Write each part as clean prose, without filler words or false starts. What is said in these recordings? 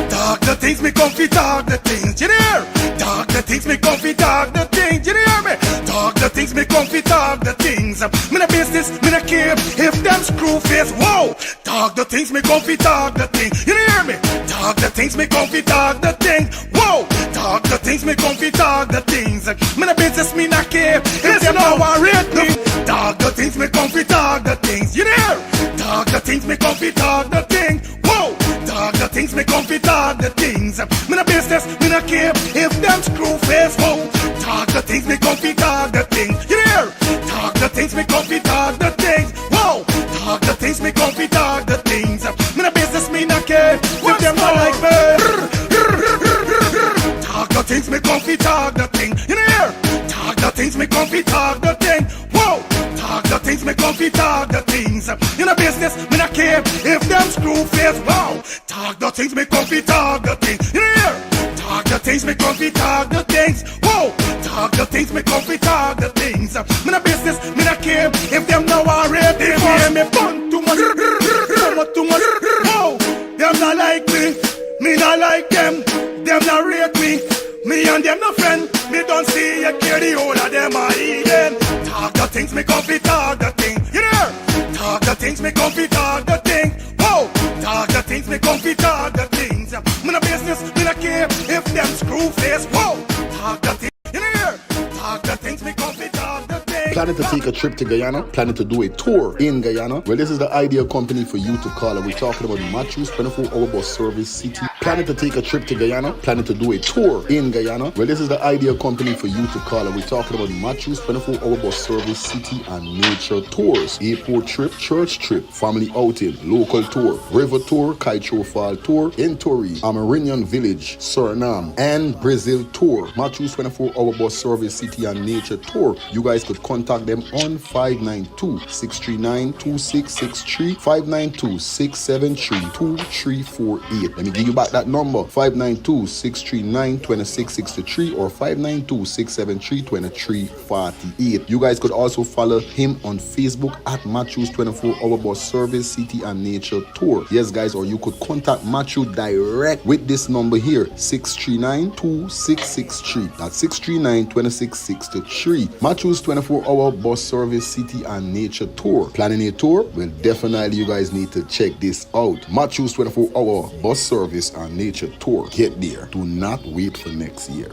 Talk the things me comfy, talk the things, you hear? Talk the things me comfy, talk the things, you hear me? Talk the things me comfy, talk the things. Me no business, me no care if them screw face, whoa. Talk the things me comfy, talk the things, you hear me? Talk the things me comfy, talk the things, whoa. Talk the things me comfy, talk the things. Me no business, me no care if them no worried me. Talk the things me comfy, talk the things, you hear? Talk the things me comfy, talk the things, whoa. Talk the things me comfy, talk the things. Me no business, me no care if them screw face, whoa. Talk the things me comfy, talk the things, you hear? Talk the things me comfy, talk the things, whoa. Talk the things me comfy, talk the things. Me no business, me no care if them not like me. Talk the things me comfy, talk the thing, you hear? Talk the things me comfy, talk the thing, whoa. Talk the things me comfy, talk the things. You know business, me not care if them screw face, wow. Talk the things me comfy, talk the things. You hear? Talk the things me comfy, talk the things, whoa. Talk the things me comfy, talk the things. Me not business, me not care if them now already hear me bun too much, too much, whoa. Them not like me not like them not rate me. Me and them no friend, me don't see you care the whole of them are eating. Talk the things me comfy, talk the thing, you hear? Talk the things me comfy, talk the thing, whoa. Talk the things me comfy, talk the things. Me no business, me no care if them screw face, whoa. Talk the things, you hear? Talk the things me comfy, talk the things. Planning to take a trip to Guyana? Planning to do a tour in Guyana? Well, this is the ideal company for you to call. And we're talking about Matthews 24-hour bus service city. Planning to take a trip to Guyana? Planning to do a tour in Guyana? Well, this is the ideal company for you to call. And we're talking about Matthews 24-hour bus service city and nature tours. Airport trip, church trip, family outing, local tour, river tour, Kaitro Fall tour, Entori, Amarinian Village, Suriname, and Brazil tour. Matthews 24-hour bus service city and nature tour. You guys could contact them on 592-639-2663, 592-673-2348. Let me give you back that number, 592-639-2663 or 592-673-2348. You guys could also follow him on Facebook at Matthews 24-hour bus service city and nature tour. Yes guys, or you could contact Matthew direct with this number here, 639-2663. That's 639-2663. Matthews 24-hour bus service city and nature tour. Planning a tour? Well, definitely you guys need to check this out. Matthews 24-hour bus service and nature tour. Get there. Do not wait for next year.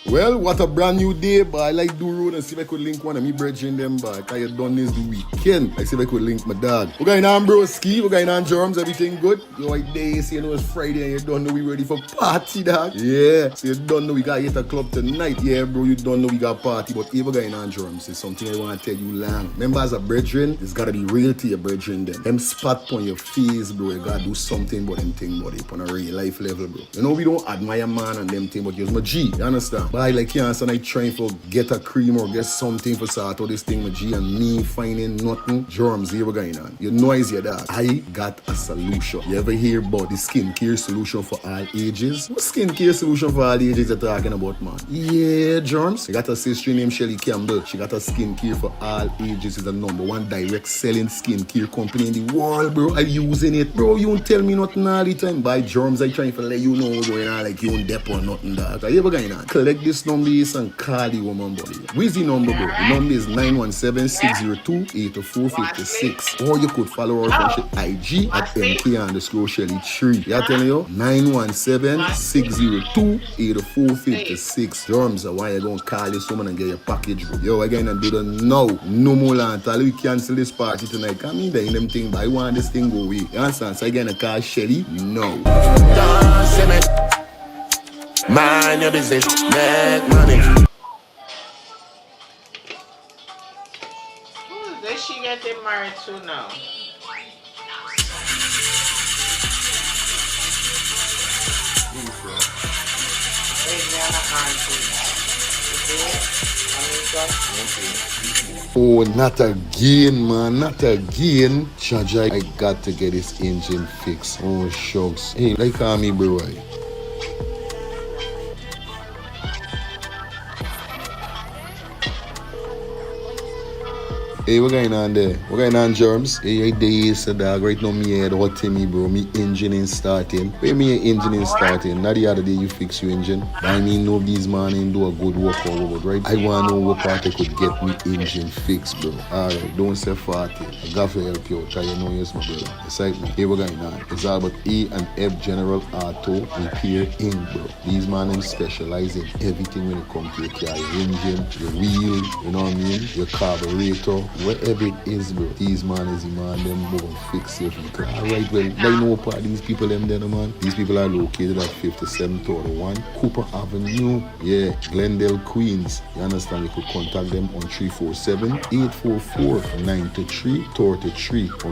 Well, what a brand new day, boy. I like do road and see if I could link one of me brethren them back. I had done this the weekend. I see if I could link my dog. We're going on broski, we're going on germs, everything good. You know, day, so you know it's Friday and you don't know we ready for party, dog. Yeah, so you don't know we got hit a club tonight. Yeah, bro, you don't know we got party. But if we're going on germs, it's something I want to tell you long. Remember, as a brethren, it's got to be real to your brethren then. Them spot on your face, bro, you got to do something about them thing, buddy, on a real life level, bro. You know, we don't admire man and them thing, but you're my G, you understand? But I like cancer and I trying for get a cream or get something for sort out this thing with G and me finding nothing. Germs here going on. You know is your dog. I got a solution. You ever hear about the skincare solution for all ages? What skincare solution for all ages you're talking about, man? Yeah, germs. I got a sister named Shelly Campbell. She got a skincare for all ages. It's the #1 direct selling skincare company in the world, bro. I'm using it, bro. You don't tell me nothing all the time. By germs, I trying to let you know what's going on, like you don't dep or nothing, dog. Are you ever going on? Collect this number and call the woman, buddy. Where's the number, bro? The number is 917-602-8456. Or you could follow us on IG at MK_Shelly3. Yeah, telling you? 917-602-8456. Germs are why you're going to call this woman and get your package, bro. Yo, again, and do the now. No more land. We cancel this party tonight. Come in there in them thing, but I want this thing go away. You understand? So again, I call Shelly. No. Mind your business, make money. Who is this she getting married to now? Oh, not again, man, not again. Chaja, I got to get this engine fixed. Oh, shucks. Hey, like call me, bro. Hey, what going on there? What going on, Germs? Hey, days, dog. Right now, me head hot to me, bro. Me engine ain't starting. Where me engine ain't starting? Not the other day you fix your engine. I mean, no, these man ain't do a good work or what, right? I want to know what part I could get me engine fixed, bro. Alright, don't say 40. I got to help you out, cause you know yes, my brother. Beside me. Hey, what going on? It's all about E and F General Auto Repair Inc., bro. These man them specialize in everything when it comes to your car, your engine, your wheel, you know what I mean? Your carburetor. Whatever it is, bro, these man is the man, them will fix your vehicle. Alright, well, I know part of these people, them there, man. These people are located at 5731 Cooper Avenue, yeah, Glendale, Queens. You understand? You could contact them on 347-844-9333 or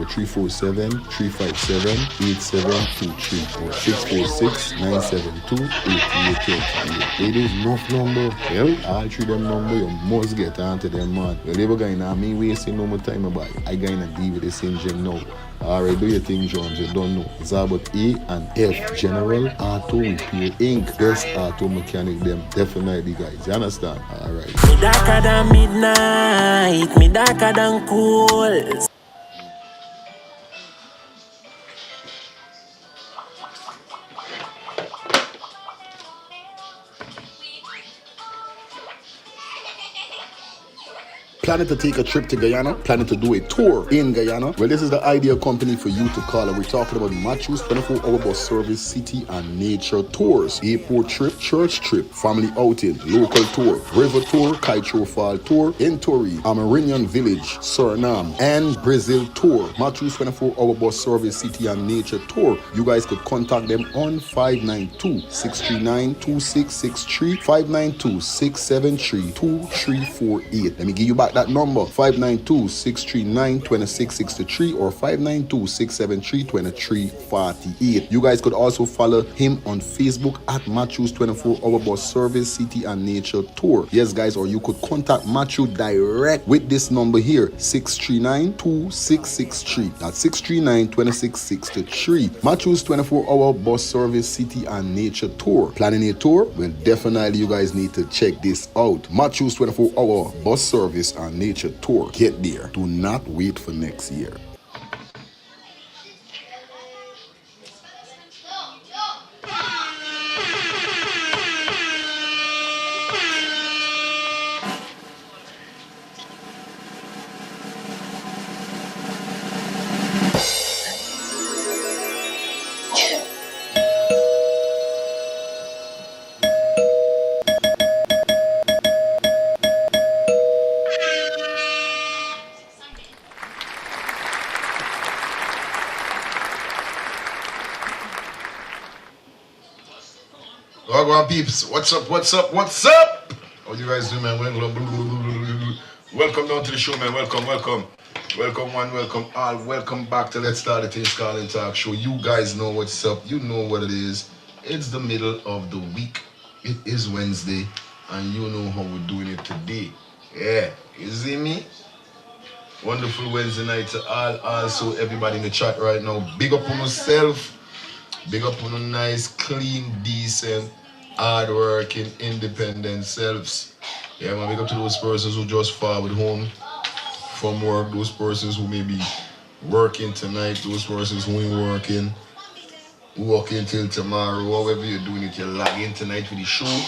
347-357-8723 or 646-972-8828. Ladies, enough number. Well, all three them number, you must get onto them, man. Well, they were going on me wasting no more time about it. I gonna deal with this engine now. Alright, do your thing, Jones. You don't know. It's about E and F General Auto Repair Inc. Best auto mechanic them. Definitely, guys. You understand? Alright. Me darker than midnight. Me darker than coal. Planning to take a trip to Guyana? Planning to do a tour in Guyana? Well, this is the ideal company for you to call. And we're talking about Matthews 24-hour bus service, city and nature tours, airport trip, church trip, family outing, local tour, river tour, Kaitro Fall tour, Entori, Amarinian Village, Suriname, and Brazil tour. Matthews 24-hour bus service, city and nature tour. You guys could contact them on 592-639-2663, 592-673-2348. Let me give you back that number, 592-639-2663 or 592-673-2348. You guys could also follow him on Facebook at Matthews 24-hour bus service, city and nature tour. Yes, guys, or you could contact Matthew direct with this number here, 639-2663. That's 639-2663. Matthews 24-hour bus service, city and nature tour. Planning a tour? Well, definitely you guys need to check this out. Matthews 24-hour bus service and nature tour. Get there. Do not wait for next year. Wagwan peeps, what's up, what's up, what's up? How you guys doing, man? Welcome down to the show, man. Welcome, welcome. Welcome one, welcome all. Welcome back to Let's Start the Things Call and Talk Show. You guys know what's up. You know what it is. It's the middle of the week. It is Wednesday, and you know how we're doing it today. Yeah, you see me? Wonderful Wednesday night to all. Also, everybody in the chat right now. Big up on yourself. Big up on a nice, clean, decent, hard-working, independent selves. Yeah, man, big up to those persons who just forward home from work, those persons who may be working tonight, those persons who ain't working till tomorrow, however you're doing it, you're logging tonight for the show,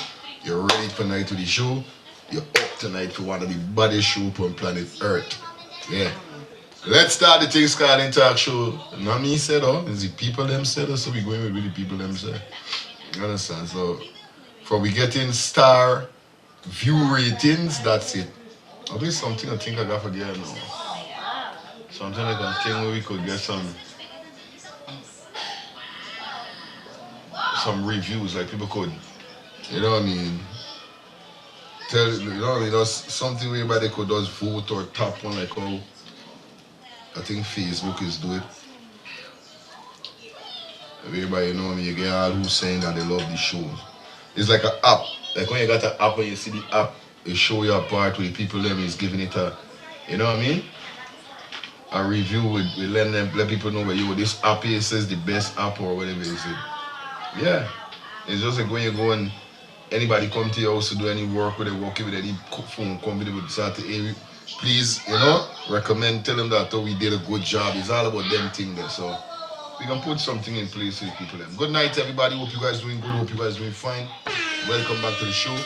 you're ready for night for the show, you're up tonight for one of the baddest shows on planet Earth. Yeah. Let's start the Things Called and Talk Show. Not me said, it's the people them said, so we going with the people them said. You understand? So, for we getting star view ratings, that's it. At least something I think I got forget now. Something like a thing where we could get some reviews, like people could, you know what I mean? Tell, you know what I mean? That's something where everybody could just vote or tap on, like how I think Facebook is doing. Everybody, you know what I mean? You get all who's saying that they love the show. It's like an app. Like when you got an app and you see the app, it show you a part where the people them is giving it a, you know what I mean? A review with let people know where this app is, says the best app or whatever it is. Yeah. It's just like when you go and anybody come to your house to do any work with they walk with any phone company would start to please, recommend, tell them that we did a good job. It's all about them thing there. So we can put something in place for the people. Good night, everybody. Hope you guys doing good. Hope you guys doing fine. Welcome back to the show.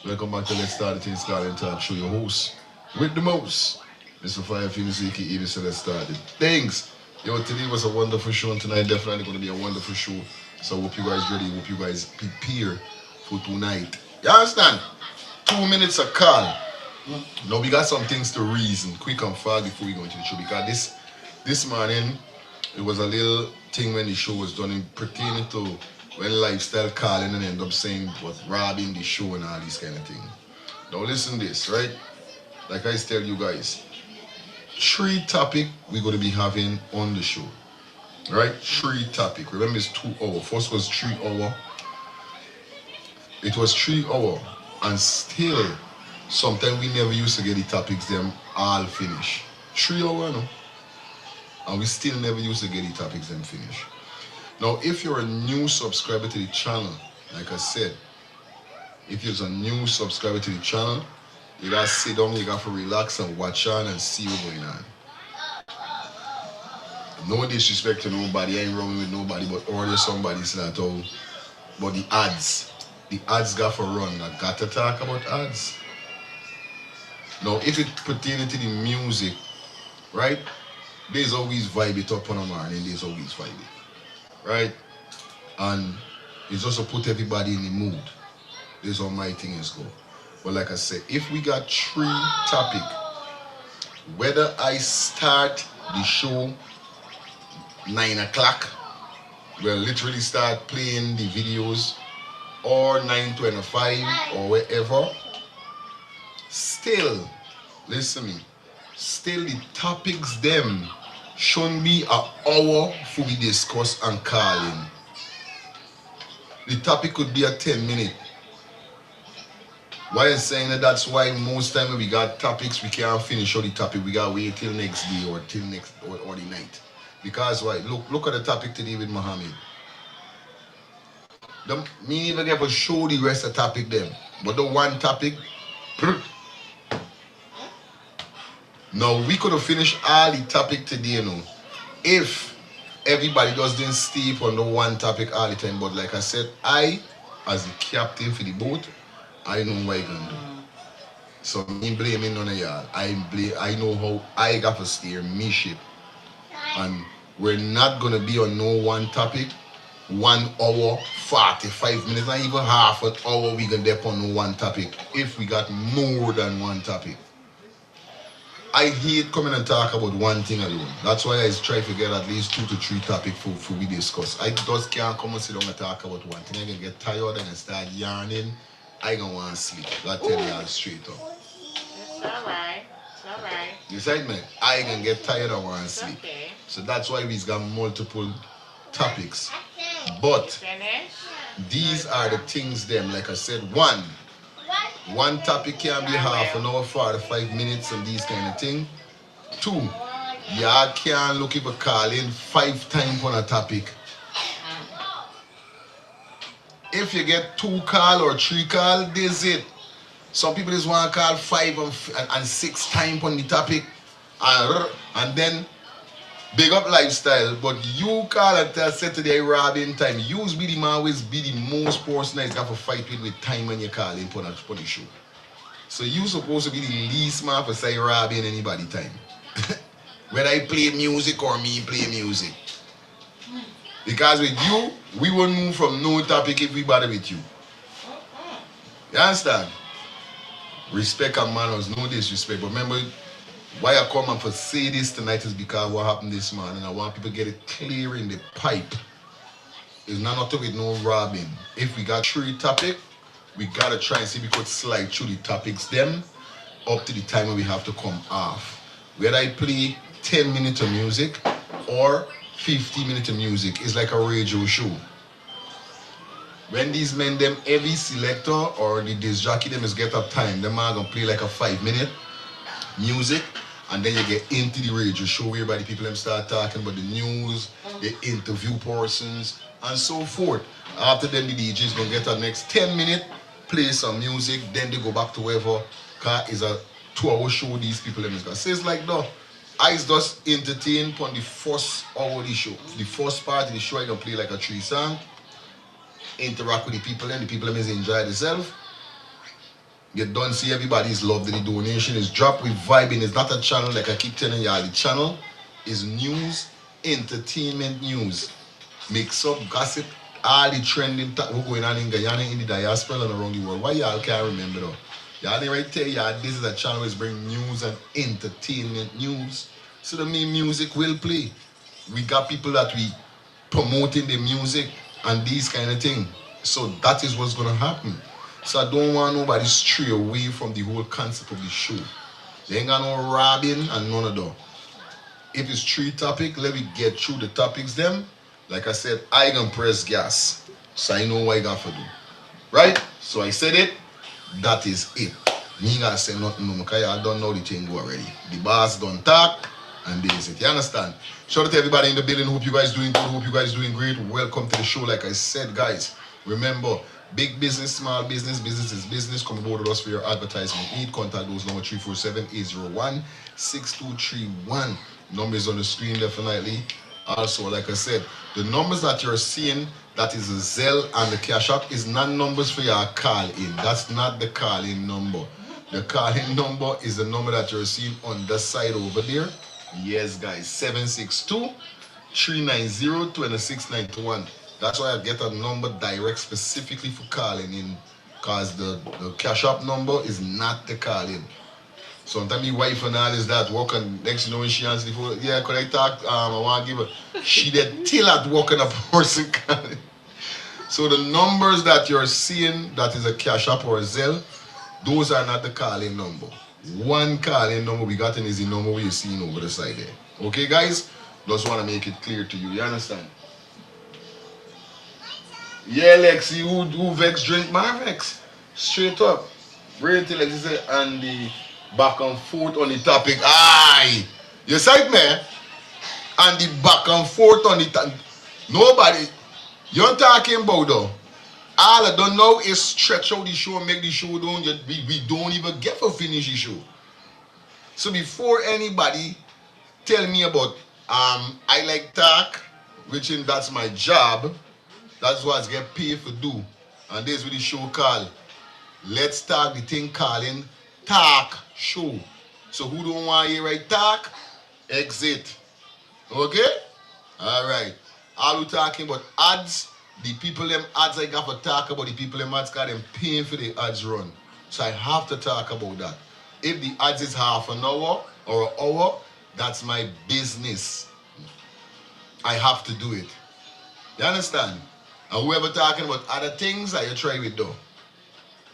Welcome back to Let's Start the Things Called Talk Show. Your host with the most, Mr. Fire Famous, aka Mr. Let's Start the Things. Yo, today was a wonderful show, and tonight definitely going to be a wonderful show. So I hope you guys ready. Hope you guys prepare for tonight. You understand? 2 minutes of call. Now we got some things to reason, quick and fast before we go into the show. Because this morning, it was a little thing when the show was done in pertaining to when lifestyle calling and end up saying was robbing the show and all these kind of things. Now listen to this, right? Like I tell you guys, 3 topics we're going to be having on the show. Right? 3 topics. Remember, it's 2 hours. First was 3 hours. It was 3 hours. And still, sometimes we never used to get the topics them all finished. 3 hours, no? And we still never used to get the topics them finished. Now, if you're a new subscriber to the channel, like I said, if you're a new subscriber to the channel, you gotta sit down, you gotta relax and watch on and see what's going on. No disrespect to nobody, I ain't wrong with nobody, but order somebody that but the ads got to run. I got to talk about ads. Now, if it pertains to the music, right? There's always vibe it up on a morning, there's always vibe it, right? And it's just to put everybody in the mood. This is how my thing is go. But like I said, if we got 3 topics, whether I start the show 9 o'clock, we'll literally start playing the videos, or 9:25 or wherever, still, listen to me, still the topics them shouldn't be an hour for we discuss and call in. The topic could be a 10-minute. Why I'm saying that? That's why most time when we got topics, we can't finish all the topic. We gotta wait till next day or till next or the night. Because why? Look at the topic today with Mohamed. Me even ever show the rest of the topic them. But the one topic, now we could have finished all the topic today, you know, if everybody just didn't stay on the one topic all the time. But like I said, I, as the captain for the boat, I know what I can do. So me blaming none of y'all. I know how I got to steer me ship. And we're not gonna be on no one topic. 1 hour, 45 minutes, not even half an hour we can dep on no one topic if we got more than one topic. I hate coming and talk about one thing alone. That's why I try to get at least 2 to 3 topics for we discuss. I just can't come and sit down and talk about one thing. I can get tired and start yarning. I don't want to sleep. That tell you all straight up. It's alright. It's alright. You said, man, I can get tired and want to sleep. Okay. So that's why we've got multiple topics. But Finish. these are the things them, like I said, one topic can be half an hour, 45 minutes and these kind of thing. 2, y'all can look if a call in 5 times on a topic. If you get 2 call or 3 call, this is it. Some people just want to call 5 and 6 times on the topic. And then big up lifestyle, but you call and tell Saturday robbing time. You be the man always be the most person that's got to fight with time when you call in for the show. So you supposed to be the least man for say robbing anybody time. Whether I play music or me play music. Because with you, we won't move from no topic if we bother with you. You understand? Respect and manners, no disrespect. But remember, why I come and for say this tonight is because what happened this morning. I want people to get it clear in the pipe. It's not with no robbing. If we got 3 topics, we gotta try and see if we could slide through the topics them up to the time when we have to come off. Whether I play 10 minutes of music or 50 minutes of music, it's like a radio show. When these men them heavy selector or the disc jockey them is get up time, them are gonna play like a 5-minute music. And then you get into the radio show whereby the people them start talking about the news, the interview persons, and so forth. After then the DJ's gonna get the next 10 minutes, play some music, then they go back to wherever, cause it's a 2 hour show these people in this. Says like no. I just entertain on the first hour of the show. The first part of the show I can play like a 3 song. Interact with the people and the people is enjoy themselves. You don't see everybody's love that the donation is dropped with vibing. It's not a channel like I keep telling y'all. The channel is news, entertainment news. Mix up, gossip, all the trending what's going on in Guyana, in the diaspora and around the world. Why y'all can't remember though? Y'all didn't right tell y'all this is a channel which bring news and entertainment news. So the mean music will play. We got people that we promoting the music and these kind of thing. So that is what's gonna happen. So I don't want nobody stray away from the whole concept of the show. They ain't got no robbing and none of that. If it's 3 topics, let me get through the topics them. Like I said, I can press gas. So I know what I got to do. Right? So I said it. That is it. Me ain't gotta say nothing no more because I don't know the thing go already. The boss don't talk and this is it. You understand? Shout out to everybody in the building. Hope you guys doing good. Hope you guys doing great. Welcome to the show. Like I said, guys, remember, big business, small business, business is business. Come aboard with us for your advertisement need. Contact those number 347-801-6231. Number is on the screen definitely. Also, like I said, the numbers that you're seeing, that is a Zelle and the Cash App, is not numbers for your call in. That's not the call in number. The call in number is the number that you're seeing on the side over there. Yes, guys, 762-390-2691. That's why I get a number direct specifically for calling in, because the Cash App number is not the call in. Sometimes my wife and all is that working, next you know when she answers the phone, yeah, could I talk? I want to give her, she did till at working a person calling. So the numbers that you're seeing, that is a Cash App or a Zelle, those are not the calling number. One calling number we got in is the number we're seeing over the side there. Okay, guys? Just want to make it clear to you. You understand? Yeah, Lexi, who Vex drink my Vex? Straight up. Real till like you say, and the back and forth on the topic. Aye! You sight me? And the back and forth on the topic. Nobody, you're talking about though. All I don't know is stretch out the show and make the show down. We don't even get to finish the show. So before anybody tell me about I like talk, which in that's my job, that's what I get paid for do. And this is what the show called Let's Talk, the thing calling Talk Show. So who don't want to hear right talk? Exit. Okay? Alright. All we talking about ads. The people them ads I got to talk about, the people them ads got them paying for the ads run. So I have to talk about that. If the ads is half an hour or an hour, that's my business. I have to do it. You understand? And whoever talking about other things, I try with though.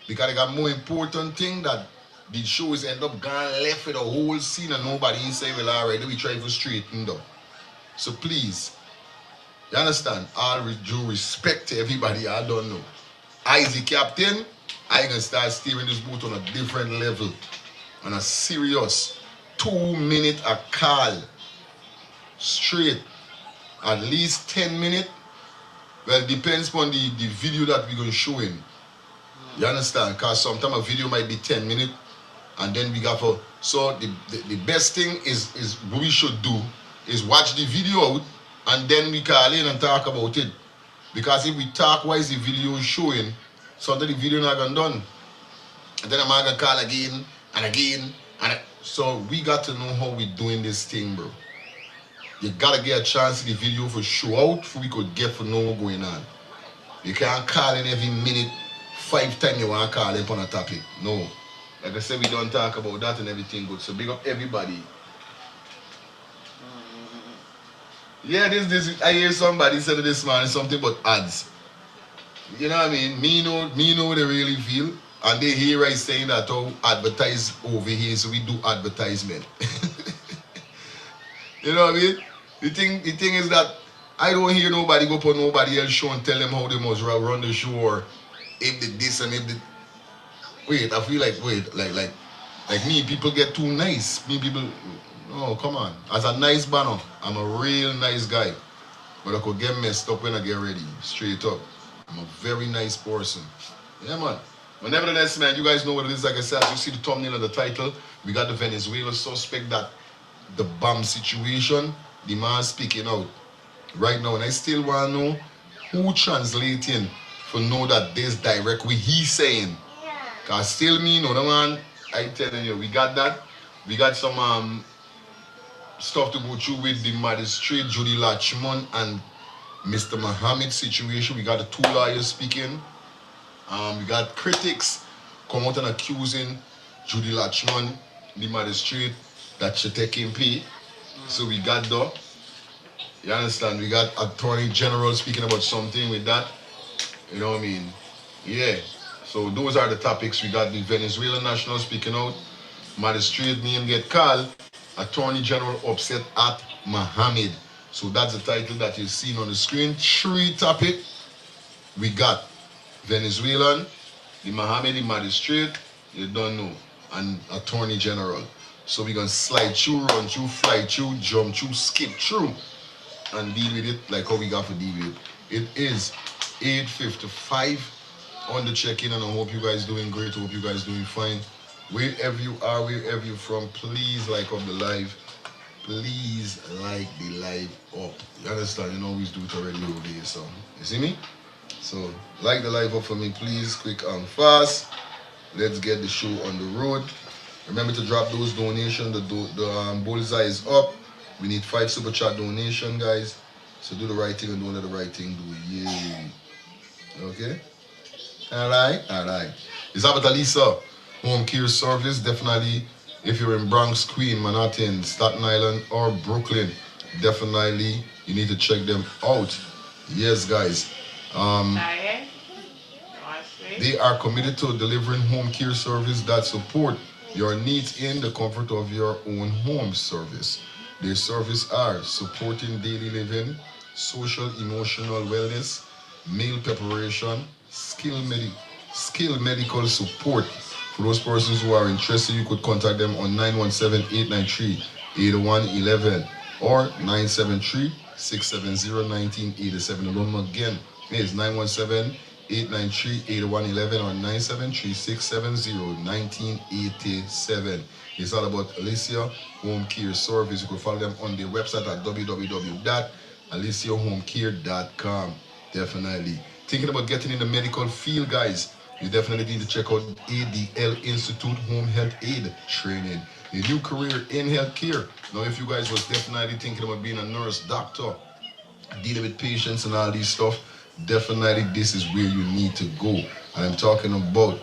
Because I got more important thing that the shows end up gone left with a whole scene and nobody say, well, alright, we try to straighten though. So please, you understand? All with due respect to everybody, I don't know. I as the captain, I can start steering this boat on a different level. On a serious 2 minute a call. Straight. At least 10 minutes. Well, it depends on the video that we're going to show in. You understand? Because sometimes a video might be 10 minutes. And then we got for... So the best thing is what we should do is watch the video out. And then we call in and talk about it. Because if we talk while the video is showing, sometimes the video not gonna done. And then I'm gonna call again and again. So we got to know how we doing this thing, bro. You gotta get a chance in the video for show out for we could get for know what's going on. You can't call in every minute 5 times you want to call in on a topic. No. Like I said, we don't talk about that and everything good. So big up everybody. Yeah, this I hear somebody said this man something about ads. You know what I mean? Me know what they really feel. And they hear I saying that how advertise over here, so we do advertisement. You know what I mean? The thing is that I don't hear nobody go put nobody else show and tell them how they must run the show or if they this and if they wait, I feel like like me, people get too nice. Me people oh come on. As a nice banner, I'm a real nice guy. But I could get messed up when I get ready. Straight up. I'm a very nice person. Yeah man. But nevertheless, man, you guys know what it is. Like I said, as you see the thumbnail and the title, we got the Venezuelan suspect that the bomb situation, the man speaking out right now. And I still want to know who translating for know that this direct what he saying. Cause still me, no, the man, I telling you, we got that. We got some stuff to go through with the magistrate Judy Latchman and Mr. Mohamed situation. We got the two lawyers speaking. We got critics come out and accusing Judy Latchman, the magistrate, that she taking pay. So we got that. You understand? We got Attorney General speaking about something with that. You know what I mean? Yeah. So those are the topics. We got the Venezuelan national speaking out. Magistrate name get called. Attorney General upset at Mohamed. So that's the title that you're seeing on the screen. Three topics. We got Venezuelan, the Mohamed, the magistrate, you don't know, and Attorney General. So we're going to slide through, run through, fly through, jump through, skip through, and deal with it like how we got to deal with it. It is 8:55 on the check-in, and I hope you guys doing great. I hope you guys doing fine. Wherever you are, wherever you're from, please like up the live. Please like the live up. You understand? You know, always do it already over here, so you see me? So like the live up for me, please, quick and fast. Let's get the show on the road. Remember to drop those donations. The bullseye is up. We need 5 super chat donation, guys. So do the right thing and don't let the right thing do. Yay. Okay? Alright. It's about Alisa Home Care Service. Definitely, if you're in Bronx, Queen, Manhattan, Staten Island, or Brooklyn, definitely you need to check them out. Yes, guys. They are committed to delivering home care service that support your needs in the comfort of your own home service. Their services are supporting daily living, social emotional wellness, meal preparation, skill medical support. For those persons who are interested, you could contact them on 917-893-8111 or 973-670-1987. The number again is 917-893-8111 or 973-670-1987. It's all about Alicia Home Care Service. You can follow them on their website at www.aliciahomecare.com. Definitely. Thinking about getting in the medical field, guys, you definitely need to check out ADL Institute Home Health Aid Training. A new career in healthcare. Now, if you guys was definitely thinking about being a nurse, doctor, dealing with patients and all these stuff, definitely this is where you need to go. I'm talking about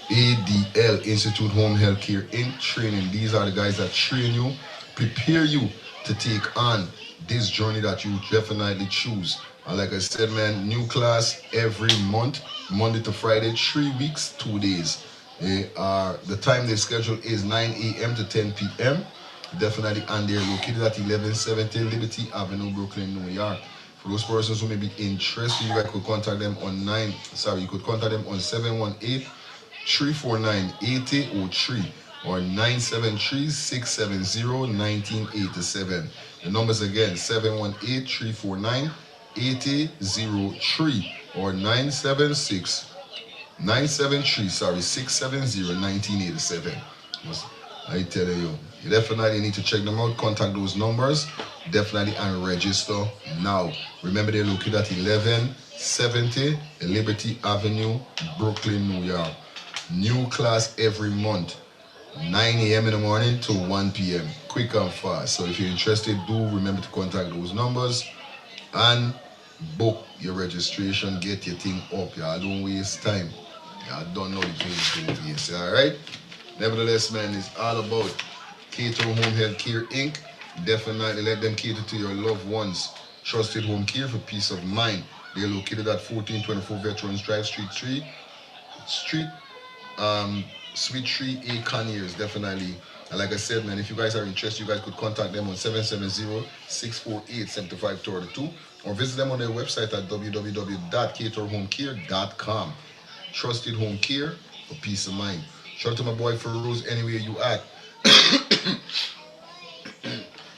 ADL Institute Home Health Care in Training. These are the guys that train you, prepare you to take on this journey that you definitely choose. And like I said, man, new class every month, Monday to Friday, 3 weeks, 2 days. The time they schedule is 9 a.m. to 10 p.m. Definitely, and they're located at 1170 Liberty Avenue, Brooklyn, New York. For those persons who may be interested, you guys could contact them on 747-849-8003 or 973-670-1987. The numbers again, 718-349-8003 or 973-670-1987. I tell you, you definitely need to check them out. Contact those numbers, definitely, and register now. Remember, they're located at 1170 Liberty Avenue, Brooklyn, New York. New class every month, 9 a.m. in the morning to 1 p.m. Quick and fast. So if you're interested, do remember to contact those numbers and book your registration. Get your thing up. Y'all don't waste time. Y'all don't know the things to waste. All right. Nevertheless, man, it's all about Cater Home Health Care Inc. Definitely let them cater to your loved ones. Trusted home care for peace of mind. They're located at 1424 Veterans Drive, Suite 3A, Conyers, definitely. And like I said, man, if you guys are interested, you guys could contact them on 770-648-7532 or visit them on their website at www.caterhomecare.com. Trusted home care for peace of mind. Shout out to my boy Feroz, anywhere you at.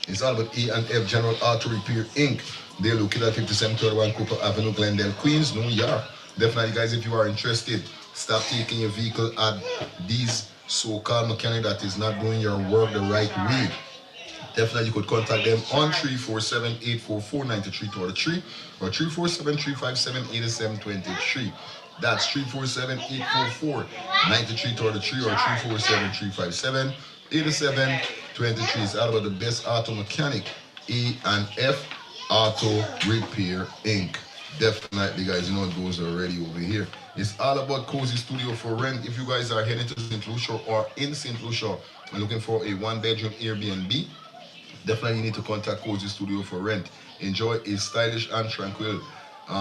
It's all about E&F General Auto Repair Inc. They're located at 5731 Cooper Avenue, Glendale, Queens, New York. Definitely, guys, if you are interested, Stop taking your vehicle at these so-called mechanic that is not doing your work the right way. Definitely you could contact them on 347-844-9323 or 347-357-8723. That's 347-844-9323 or 347-357-8723. It's all about the best auto mechanic, E&F Auto Repair Inc. Definitely, guys, you know it goes already over here. It's all about Cozy Studio for rent. If you guys are heading to St. Lucia or in St. Lucia and looking for a one-bedroom Airbnb, definitely you need to contact Cozy Studio for rent. Enjoy a stylish and tranquil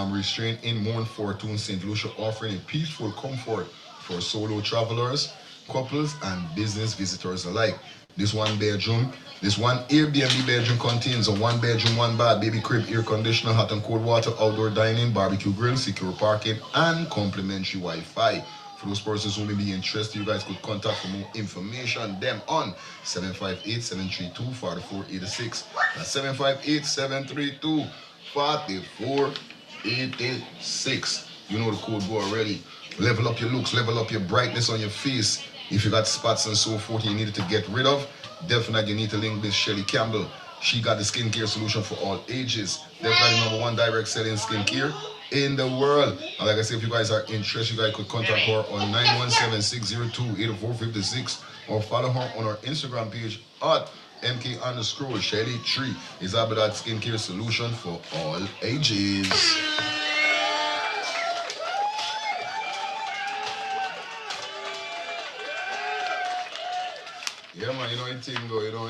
restraint in Mount Fortune, St. Lucia, offering a peaceful comfort for solo travelers, couples, and business visitors alike. This one Airbnb bedroom contains a 1 bedroom, 1 bath, baby crib, air conditioner, hot and cold water, outdoor dining, barbecue grill, secure parking, and complimentary Wi-Fi. For those persons who may be interested, you guys could contact for more information them on 758-732-4486. That's 758-732-4486. You know the code go already. Level up your looks, level up your brightness on your face. If you got spots and so forth you needed to get rid of, definitely you need to link Miss Shelly Campbell. She got the skincare solution for all ages. Definitely #1 direct selling skincare in the world. And like I said, if you guys are interested, you guys could contact her on 917-602-8456 or follow her on her Instagram page at MK_Shelly3. It's about that skincare solution for all ages. Yeah, man, you know it thing go, you know,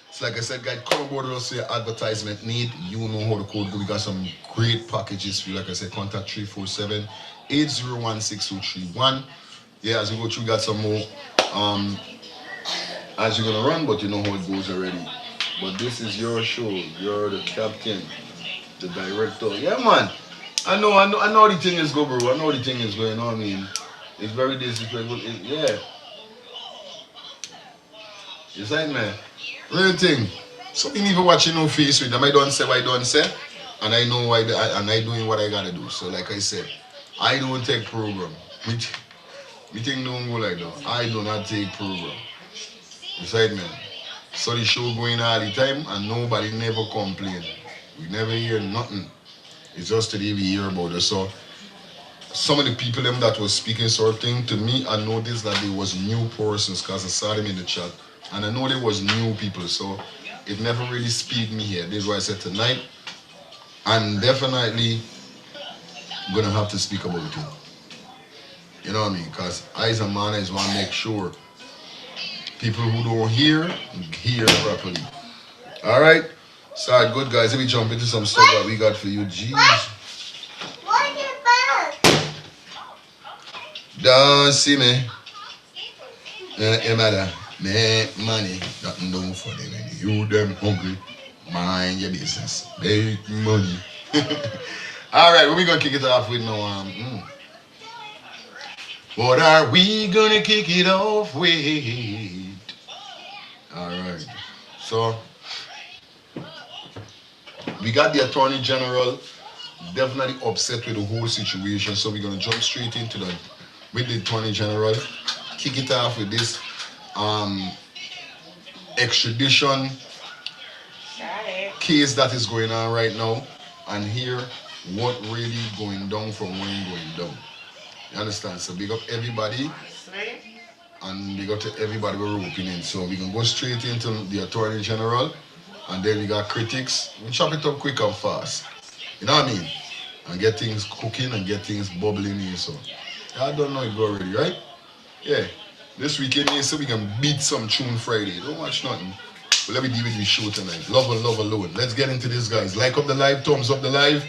It's like I said, guys, come aboard with us for your advertisement need. You know how the code go. We got some great packages for you. Like I said, contact 347-801-6231. Yeah, as you go through, we got some more as you're gonna run, but you know how it goes already. But this is your show. You're the captain, the director. Yeah, man. I know the thing is go, bro. I know the thing is going, you know what I mean? It's very disrespectful. Yeah. You say, man. Real thing. So you even watching no face with them. I don't say what I don't say. And I know why and I doing what I gotta do. So like I said, I don't take program. Me think don't go like that. I do not take program. You say, man. So the show going all the time and nobody never complain. We never hear nothing. It's just today we hear about it. So some of the people them that was speaking sort of thing to me, I noticed that there was new persons because I saw them in the chat. And I know there was new people, so it never really speed me here. This is why I said tonight, I'm definitely gonna have to speak about it. You know what I mean? Because I as a man, I just want to make sure people who don't hear properly. Alright? So good guys, let me jump into some stuff that we got for you. Jeez. Don't see me. Matter. Make money, nothing doing for them. And you them hungry, mind your business. Make money. Alright, what we gonna kick it off with now? What are we gonna kick it off with? Alright. So we got the Attorney General definitely upset with the whole situation. So we're gonna jump straight into the Attorney General. Kick it off with this extradition case that is going on right now and hear what really going down from when going down. You understand? So big up everybody and big up to everybody we're opinion. So we can go straight into the Attorney General and then we got critics. We chop it up quick and fast. You know what I mean? And get things cooking and get things bubbling here. So I don't know it go already, right? Yeah. This weekend, so we can beat some tune Friday. Don't watch nothing. But let me deal with the show tonight. Love and love alone. Let's get into this, guys. Like up the live, thumbs up the live.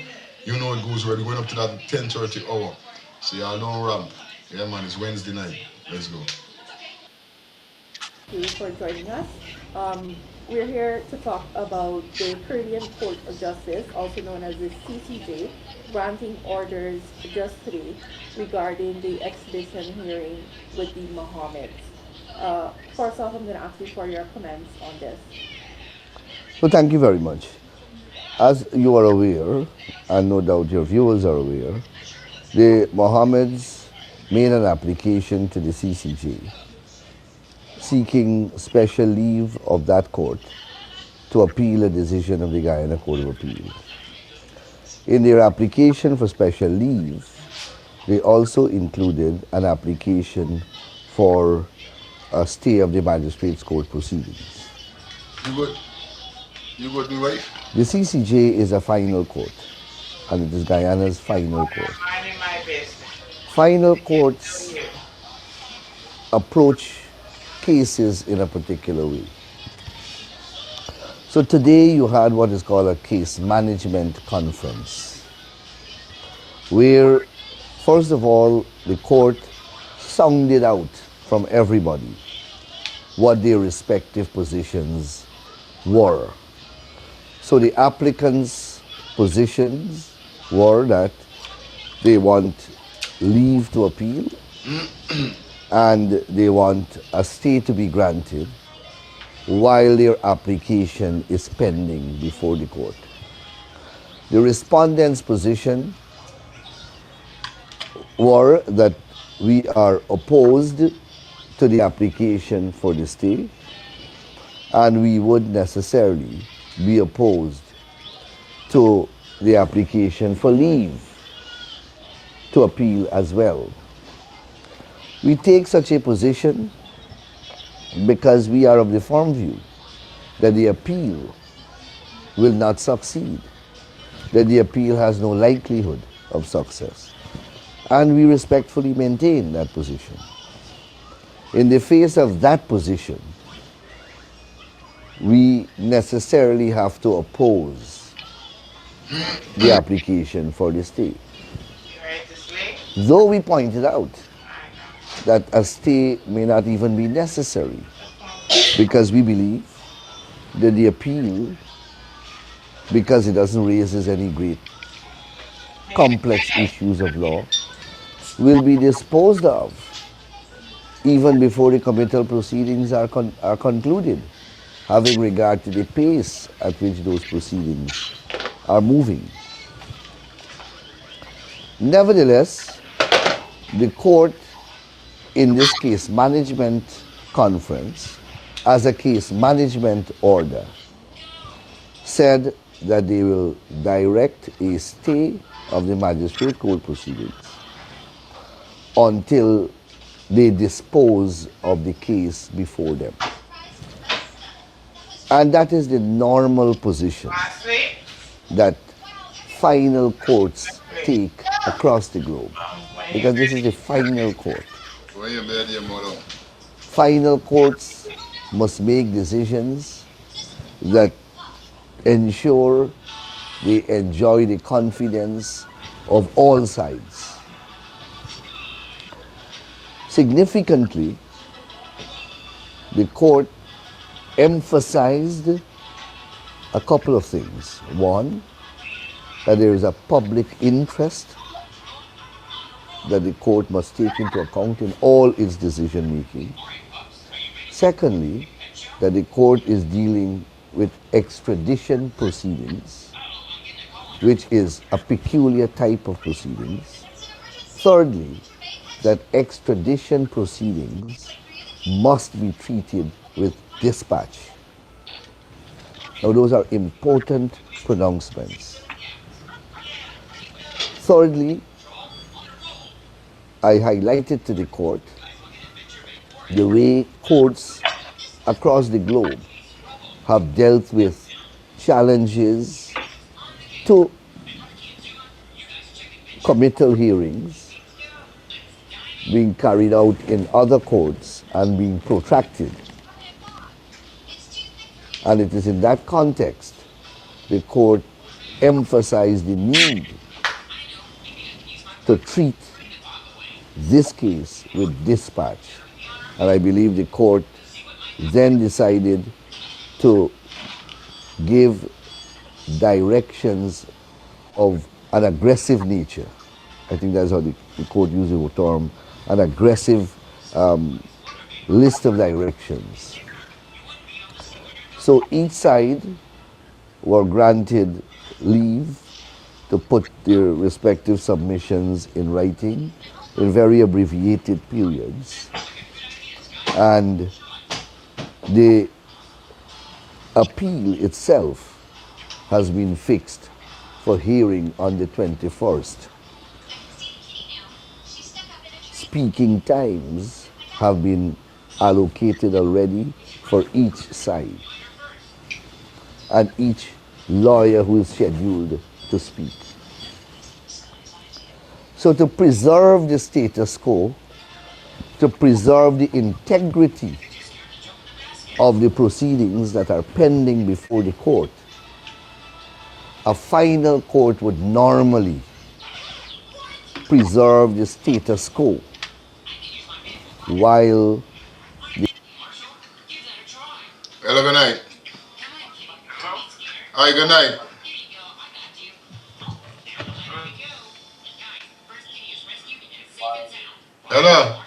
You know it goes already. Going up to that 10:30 hour. So y'all don't ramp. Yeah, man, it's Wednesday night. Let's go. Thank you for joining us. We're here to talk about the Caribbean Court of Justice, also known as the CCJ, granting orders just today regarding the extradition hearing with the Mohammed. First off, I'm going to ask you for your comments on this. Well, thank you very much. As you are aware, and no doubt your viewers are aware, the Mohammeds made an application to the CCJ seeking special leave of that court to appeal a decision of the Guyana Court of Appeal. In their application for special leave, they also included an application for a stay of the Magistrate's Court proceedings. You good? You good, me wife? The CCJ is a final court, and it is Guyana's final court. Minding my business. Final courts approach cases in a particular way. So today you had what is called a case management conference, where first of all the court sounded out from everybody what their respective positions were. So the applicants' positions were that they want leave to appeal and they want a stay to be granted while their application is pending before the court. The respondents' position were that we are opposed to the application for the stay, and we would necessarily be opposed to the application for leave to appeal as well. We take such a position because we are of the firm view that the appeal will not succeed, that the appeal has no likelihood of success, and we respectfully maintain that position. In the face of that position, we necessarily have to oppose the application for the stay. You ready to sleep? Though we pointed out that a stay may not even be necessary because we believe that the appeal, because it doesn't raise any great complex issues of law, will be disposed of even before the committal proceedings are concluded, having regard to the pace at which those proceedings are moving. Nevertheless, the court, in this case management conference, as a case management order, said that they will direct a stay of the magistrate court proceedings until they dispose of the case before them. And that is the normal position Sleep? that final courts take across the globe, because this is the final court. Where you bed, your mother? Final courts must make decisions that ensure they enjoy the confidence of all sides. Significantly, the court emphasized a couple of things. One, that there is a public interest that the court must take into account in all its decision making. Secondly, that the court is dealing with extradition proceedings, which is a peculiar type of proceedings. Thirdly, that extradition proceedings must be treated with dispatch. Now, those are important pronouncements. Thirdly, I highlighted to the court the way courts across the globe have dealt with challenges to committal hearings being carried out in other courts and being protracted. And it is in that context the court emphasized the need to treat this case with dispatch. And I believe the court then decided to give directions of an aggressive nature. I think that's how the court used the term, an aggressive list of directions. So each side were granted leave to put their respective submissions in writing in very abbreviated periods. And the appeal itself has been fixed for hearing on the 21st. Speaking times have been allocated already for each side and each lawyer who is scheduled to speak. So to preserve the status quo, to preserve the integrity of the proceedings that are pending before the court, a final court would normally preserve the status quo while the... Hello, good night. Hi, good night. Hello.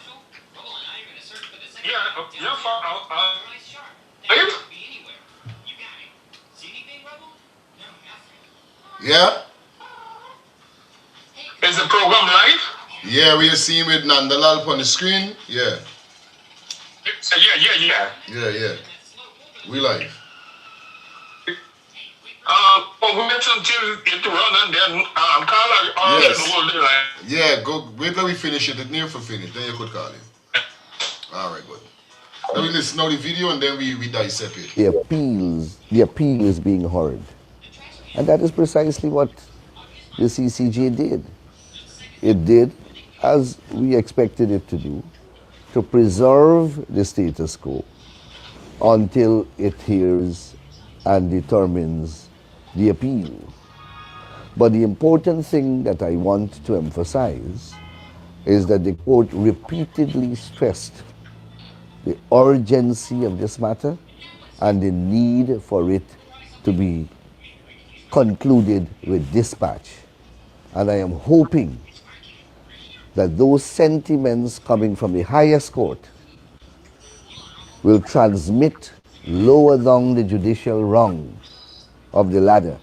Yeah? Is the program live? Yeah, we are seeing with Nandalal on the screen. Yeah. Yeah. We live. Wait until it run and then call or Yes. hold the line. Yeah, go wait till we finish it. It's near for finish. Then you could call him. Alright, good. Now we listen to the video and then we dissect it. the appeal is being heard. And that is precisely what the CCJ did. It did as we expected it to do, to preserve the status quo until it hears and determines the appeal. But the important thing that I want to emphasize is that the court repeatedly stressed the urgency of this matter and the need for it to be concluded with dispatch. And I am hoping that those sentiments coming from the highest court will transmit lower down the judicial rung of the ladder,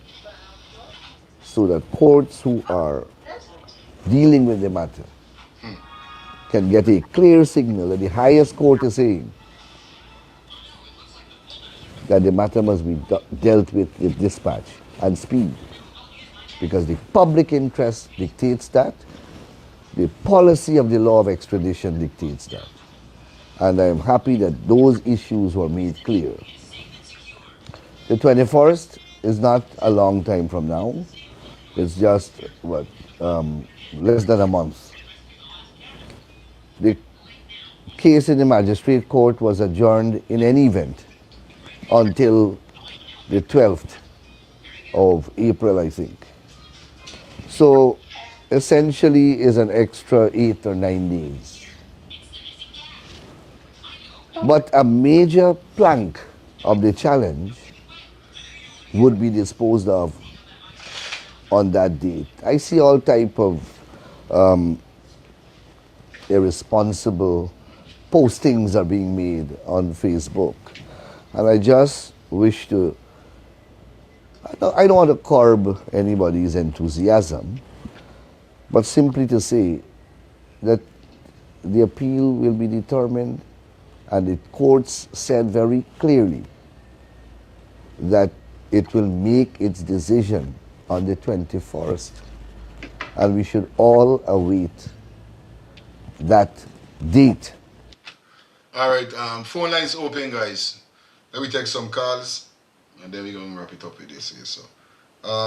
so that courts who are dealing with the matter can get a clear signal that the highest court is saying that the matter must be dealt with dispatch and speed, because the public interest dictates that, the policy of the law of extradition dictates that. And I am happy that those issues were made clear. The 21st is not a long time from now. It's just, less than a month. The case in the magistrate court was adjourned in any event until the 12th of April, I think. So essentially is an extra 8 or 9 days. But a major plank of the challenge would be disposed of on that date. I see all type of irresponsible postings are being made on Facebook. And I just wish to, I don't want to curb anybody's enthusiasm, but simply to say that the appeal will be determined, and the courts said very clearly that it will make its decision on the 21st, and we should all await that date. All right, phone lines open, guys. Let me take some calls, and then we're going to wrap it up with this here. So,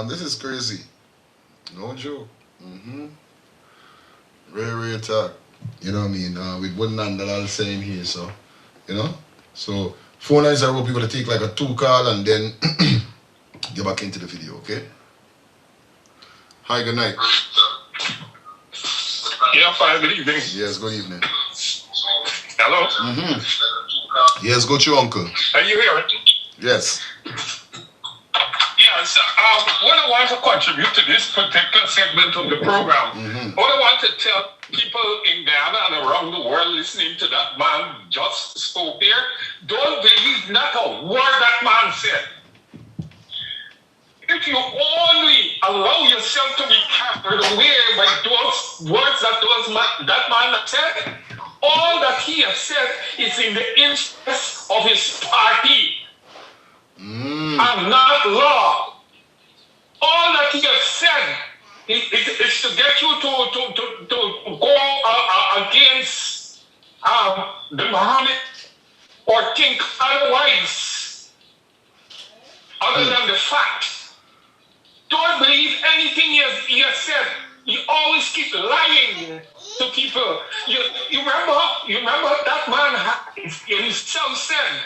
this is crazy. No joke. Real talk. You know what I mean? With what Nandalal saying here, so, you know? So, phone lines are open. We're going to take like a 2 call and then get back into the video, okay? Hi, good night. Yeah, fine, good evening. Yes, good evening. Hello? Yes, go to your uncle. Are you here? Yes. Yes, what I want to contribute to this particular segment of the program, what I want to tell people in Guyana and around the world listening to that man just spoke here, don't believe not a word that man said. allow yourself to be carried away by those words that man has said. All that he has said is in the interest of his party and not law. All that he has said is to get you to go against the Mohammed or think otherwise, other than the fact. Don't believe anything he has said. He always keep lying to people. You remember that man himself said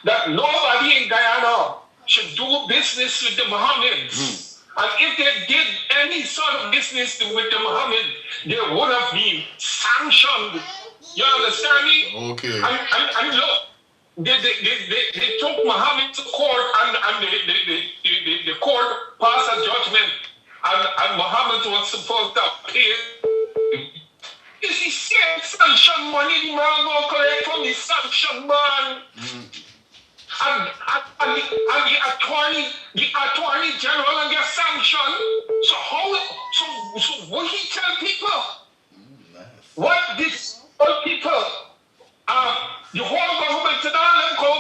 that nobody in Guyana should do business with the Mohammedans. And if they did any sort of business with the Mohammed, they would have been sanctioned. You understand me? Okay. And look, they took Mohammed to court and the court passed a judgment and Mohammed was supposed to pay. Is he saying sanction money the man will collect from the sanction man? And the attorney general and get sanctioned. So what he tell people? What this all people? The whole government to them go,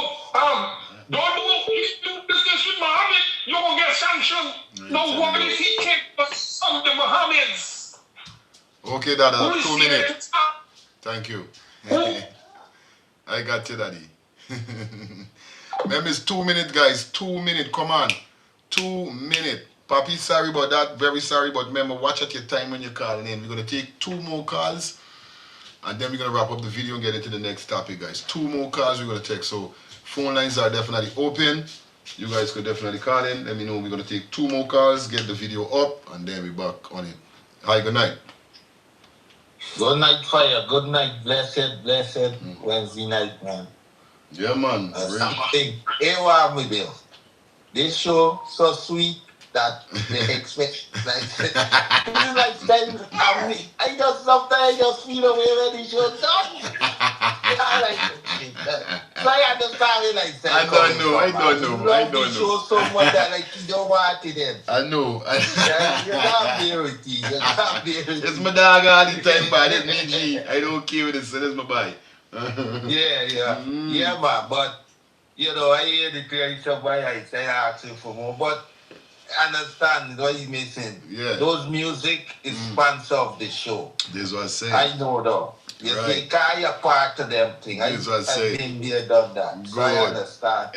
don't do business with Mohammed, you won't get sanctioned. No, what if he take from the Mohammeds? Okay, Dada, 2 minutes. Thank you. I got you, Daddy. Remember, it's 2 minutes, guys. 2 minutes, come on. 2 minutes. Papi, sorry about that. Very sorry, but remember, watch at your time when you're calling in. We're going to take 2 more calls. And then we're going to wrap up the video and get into the next topic, guys. 2 more calls we're going to take. So phone lines are definitely open. You guys could definitely call in. Let me know. We're going to take 2 more calls, get the video up, and then we're back on it. Hi, good night. Good night, fire. Good night. Blessed Wednesday night, man. Yeah, man. Something. Hey, with you. This show so sweet that they expect I just sometimes just feel away when the show done. I like it. So I understand it like that. I don't know. Love the show so much that like you don't want it then. I know. You can't bear it. It's my dog all the time, but it's me, G. I don't care with this, so that's my boy. Yeah, man. But you know, I hear the creation by I ask you for more, but understand what you're missing. Yeah. Those music is sponsor of the show. This is what I say. I know though. You see, you're part of them thing. This is what I say. I've been there, done that. So I understand.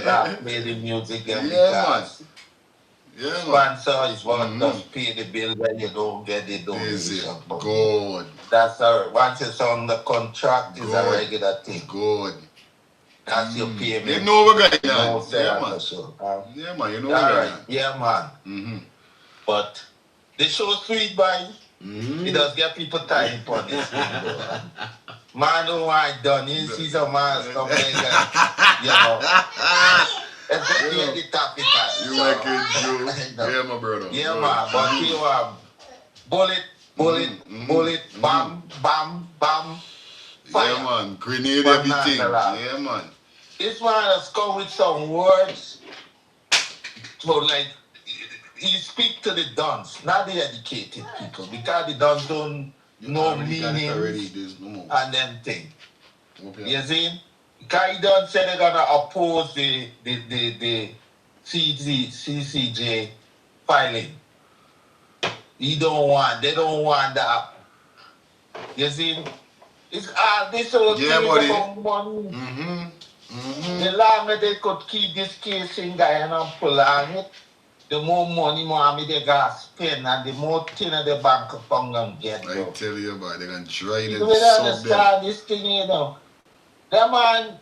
That made the music and because sponsor is what does pay the bill when you don't get the donation. Good. That's all right. Once it's on the contract, it's a regular thing. Good. That's your payment. You know we're going on. Yeah, man. Yeah, man. You know we're going on. Yeah, man. But the show's sweet, boy. It does get people time for this thing, though. Man don't want it done. You see some man stuff like that. You know. Especially the topic. You like it, Joe. Yeah, my brother. Yeah, man. But you bullet, bam, bam, bam. Fire. Yeah, man. Grenade everything. Yeah, man. This man has come with some words. So, like, he speak to the dons, not the educated people, because the dons don't know meaning and them thing. Okay. You see? Because he done said they're gonna oppose the CCJ filing. They don't want that. You see? It's this whole thing about money. The longer they could keep this case in Guyana and prolong it, the more money Mohamed they got spend and the more thing the bank account gonna get. I tell you about they're gonna try it. You don't understand this thing, you know. That man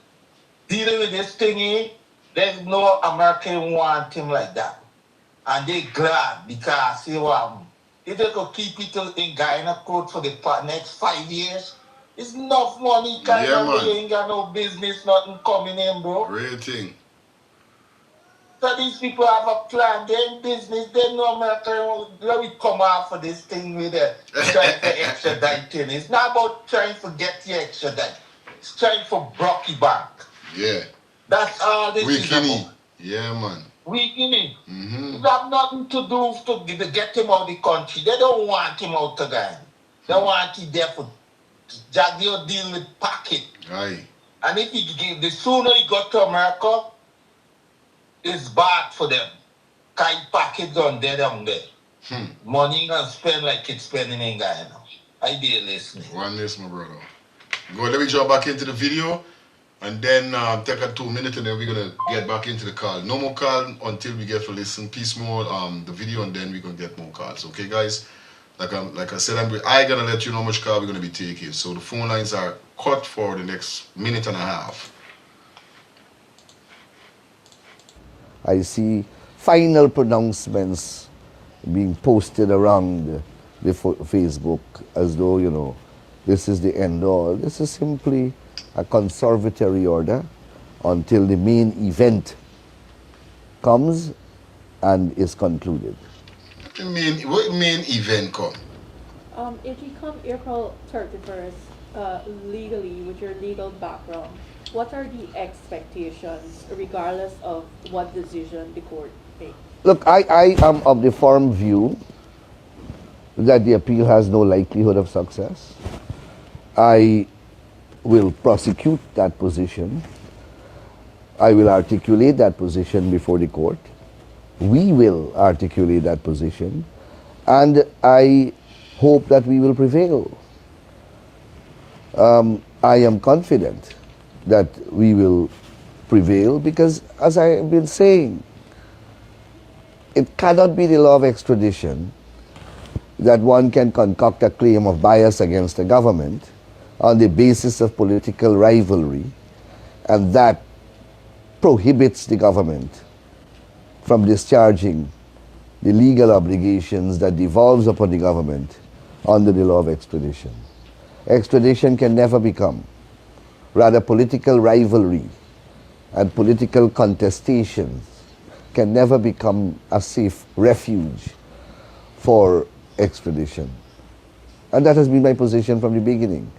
dealing with this thing, there's no American want him like that. And they glad because if they could keep it in Guyana court for the next 5 years, it's enough money, kind of ain't got no business, nothing coming in, bro. Real thing. So these people have a plan, they're in business, they know America, let me come out for this thing with it, trying to extradite thing. It's not about trying to get the extradite. It's trying for Brocky back. Yeah. That's all this is about. Yeah, man. Weak, innit? It have nothing to do to get him out of the country. They don't want him out again. They want him there for Jack deal with packet. Aye. And if the sooner he got to America, it's bad for them. Because packets on there, them there. Money gonna spend like it's spending in Guyana. I be listening. One list, my brother. Go, let me jump back into the video and then take a 2 minutes and then we're gonna get back into the call. No more call until we get to listen. Piece more the video and then we're gonna get more calls. Okay, guys? Like I said, I'm gonna let you know how much call we're gonna be taking. So the phone lines are cut for the next minute and a half. I see final pronouncements being posted around the Facebook as though, you know, this is the end all. This is simply a conservatory order until the main event comes and is concluded. What main event come? If you come April 31st, legally, with your legal background, what are the expectations regardless of what decision the court makes? Look, I am of the firm view that the appeal has no likelihood of success. I will prosecute that position. I will articulate that position before the court. We will articulate that position. And I hope that we will prevail. I am confident that we will prevail because, as I have been saying, it cannot be the law of extradition that one can concoct a claim of bias against the government on the basis of political rivalry, and that prohibits the government from discharging the legal obligations that devolves upon the government under the law of extradition. Extradition can never become, rather political rivalry and political contestations can never become a safe refuge for extradition. And that has been my position from the beginning.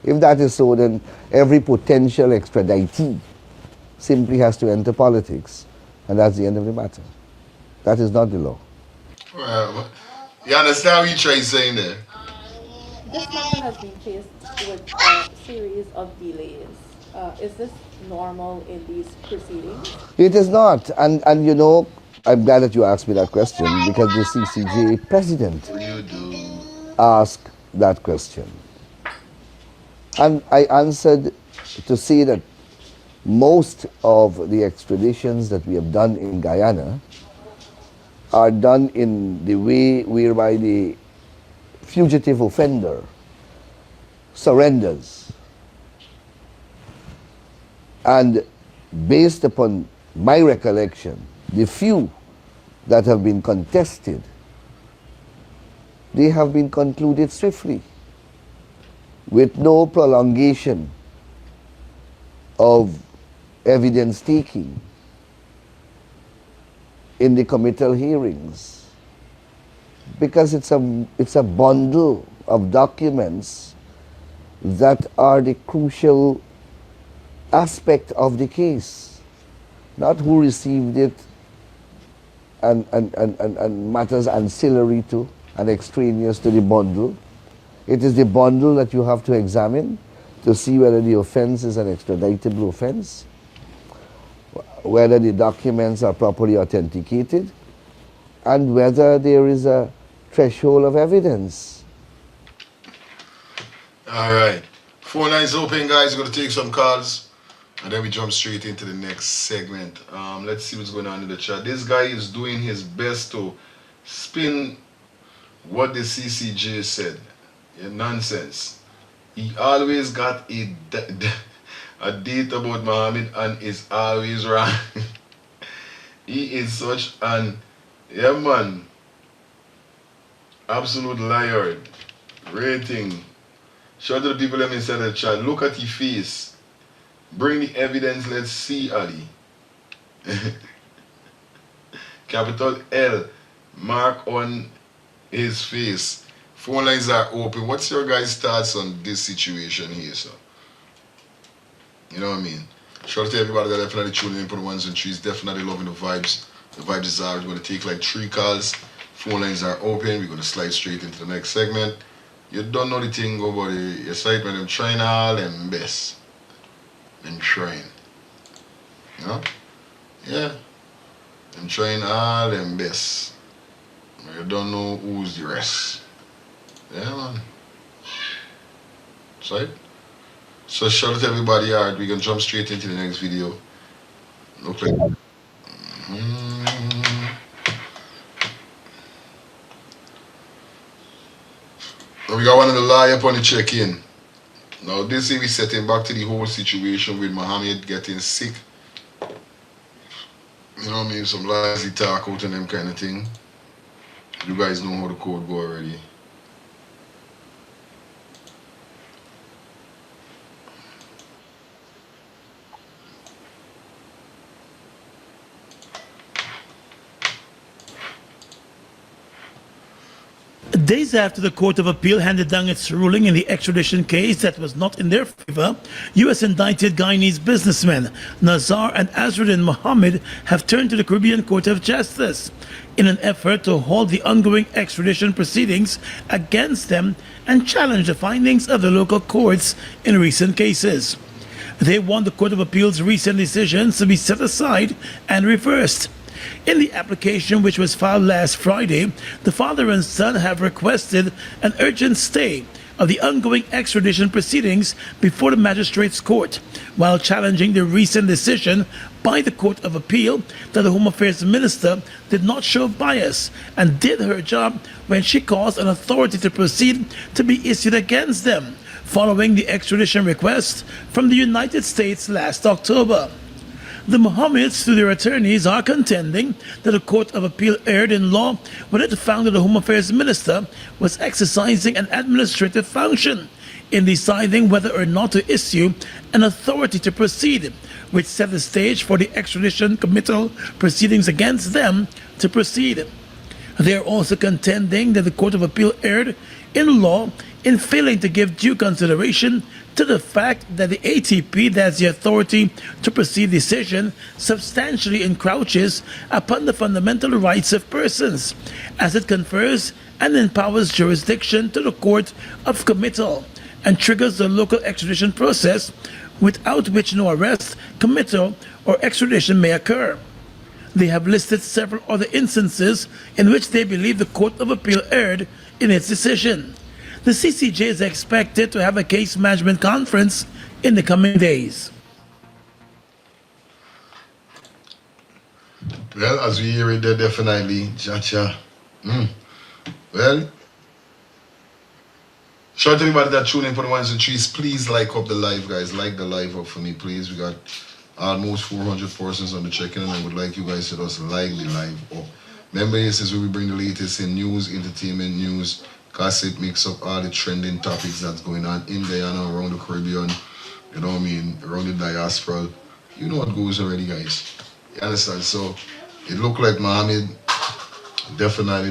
If that is so, then every potential extraditee simply has to enter politics, and that's the end of the matter. That is not the law. Well, you understand what you try saying there? This matter has been faced with a series of delays. Is this normal in these proceedings? It is not, and you know, I'm glad that you asked me that question because the CCJ president asked that question. And I answered to say that most of the extraditions that we have done in Guyana are done in the way whereby the fugitive offender surrenders. And based upon my recollection, the few that have been contested, they have been concluded swiftly, with no prolongation of evidence taking in the committal hearings, because it's a bundle of documents that are the crucial aspect of the case, not who received it and matters ancillary to and extraneous to the bundle. It is the bundle that you have to examine to see whether the offense is an extraditable offense, whether the documents are properly authenticated, and whether there is a threshold of evidence. All right. Phone lines open, guys. We're going to take some calls, and then we jump straight into the next segment. Let's see what's going on in the chat. This guy is doing his best to spin what the CCJ said. Yeah, nonsense. He always got a date about Mohamed and is always wrong. He is such an, yeah man, absolute liar. Rating. Shout out to the people that inside the chat. Look at his face. Bring the evidence. Let's see, Ali. Capital L. Mark on his face. Phone lines are open. What's your guys' thoughts on this situation here, sir? You know what I mean? Shout out to everybody that definitely tuning in for the ones and threes. Definitely loving the vibes The vibes are going to take like 3 calls. Phone lines are open. We're going to slide straight into the next segment. You don't know the thing about the excitement. I'm trying all them best. I'm trying. You know? Yeah. I'm trying all them best. You don't know who's the rest. Yeah, man. Right? So shout out to everybody out. We can jump straight into the next video. Okay. Now we got one of the lie up on the check-in. Now this is we setting back to the whole situation with Mohamed getting sick. You know what I mean? Some lazy talk out and them kind of thing. You guys know how the code go already. Days after the Court of Appeal handed down its ruling in the extradition case that was not in their favor, U.S. indicted Guyanese businessmen Nazar and Azruddin Mohamed have turned to the Caribbean Court of Justice in an effort to halt the ongoing extradition proceedings against them and challenge the findings of the local courts in recent cases. They want the Court of Appeal's recent decisions to be set aside and reversed. In the application, which was filed last Friday, the father and son have requested an urgent stay of the ongoing extradition proceedings before the magistrate's court, while challenging the recent decision by the Court of Appeal that the Home Affairs Minister did not show bias and did her job when she caused an authority to proceed to be issued against them, following the extradition request from the United States last October. The Mohammeds, through their attorneys, are contending that the Court of Appeal erred in law when it found that the Home Affairs Minister was exercising an administrative function in deciding whether or not to issue an authority to proceed, which set the stage for the extradition committal proceedings against them to proceed. They are also contending that the Court of Appeal erred in law in failing to give due consideration to the fact that the ATP, that's the authority to proceed decision, substantially encroaches upon the fundamental rights of persons, as it confers and empowers jurisdiction to the court of committal and triggers the local extradition process, without which no arrest, committal, or extradition may occur. They have listed several other instances in which they believe the Court of Appeal erred in its decision. The CCJ is expected to have a case management conference in the coming days. Well, as we hear it there, definitely, Jacha. Well, shout out to everybody that tune in for the 1s and 3s. Please like up the live, guys. Like the live up for me, please. We got almost 400 persons on the check-in, and I would like you guys to just like the live up. Remember, this is where we bring the latest in news, entertainment news, gossip, mix up all the trending topics that's going on in Guyana, around the Caribbean, you know what I mean, around the diaspora. You know what goes already, guys. You understand? So, it looked like Mohamed definitely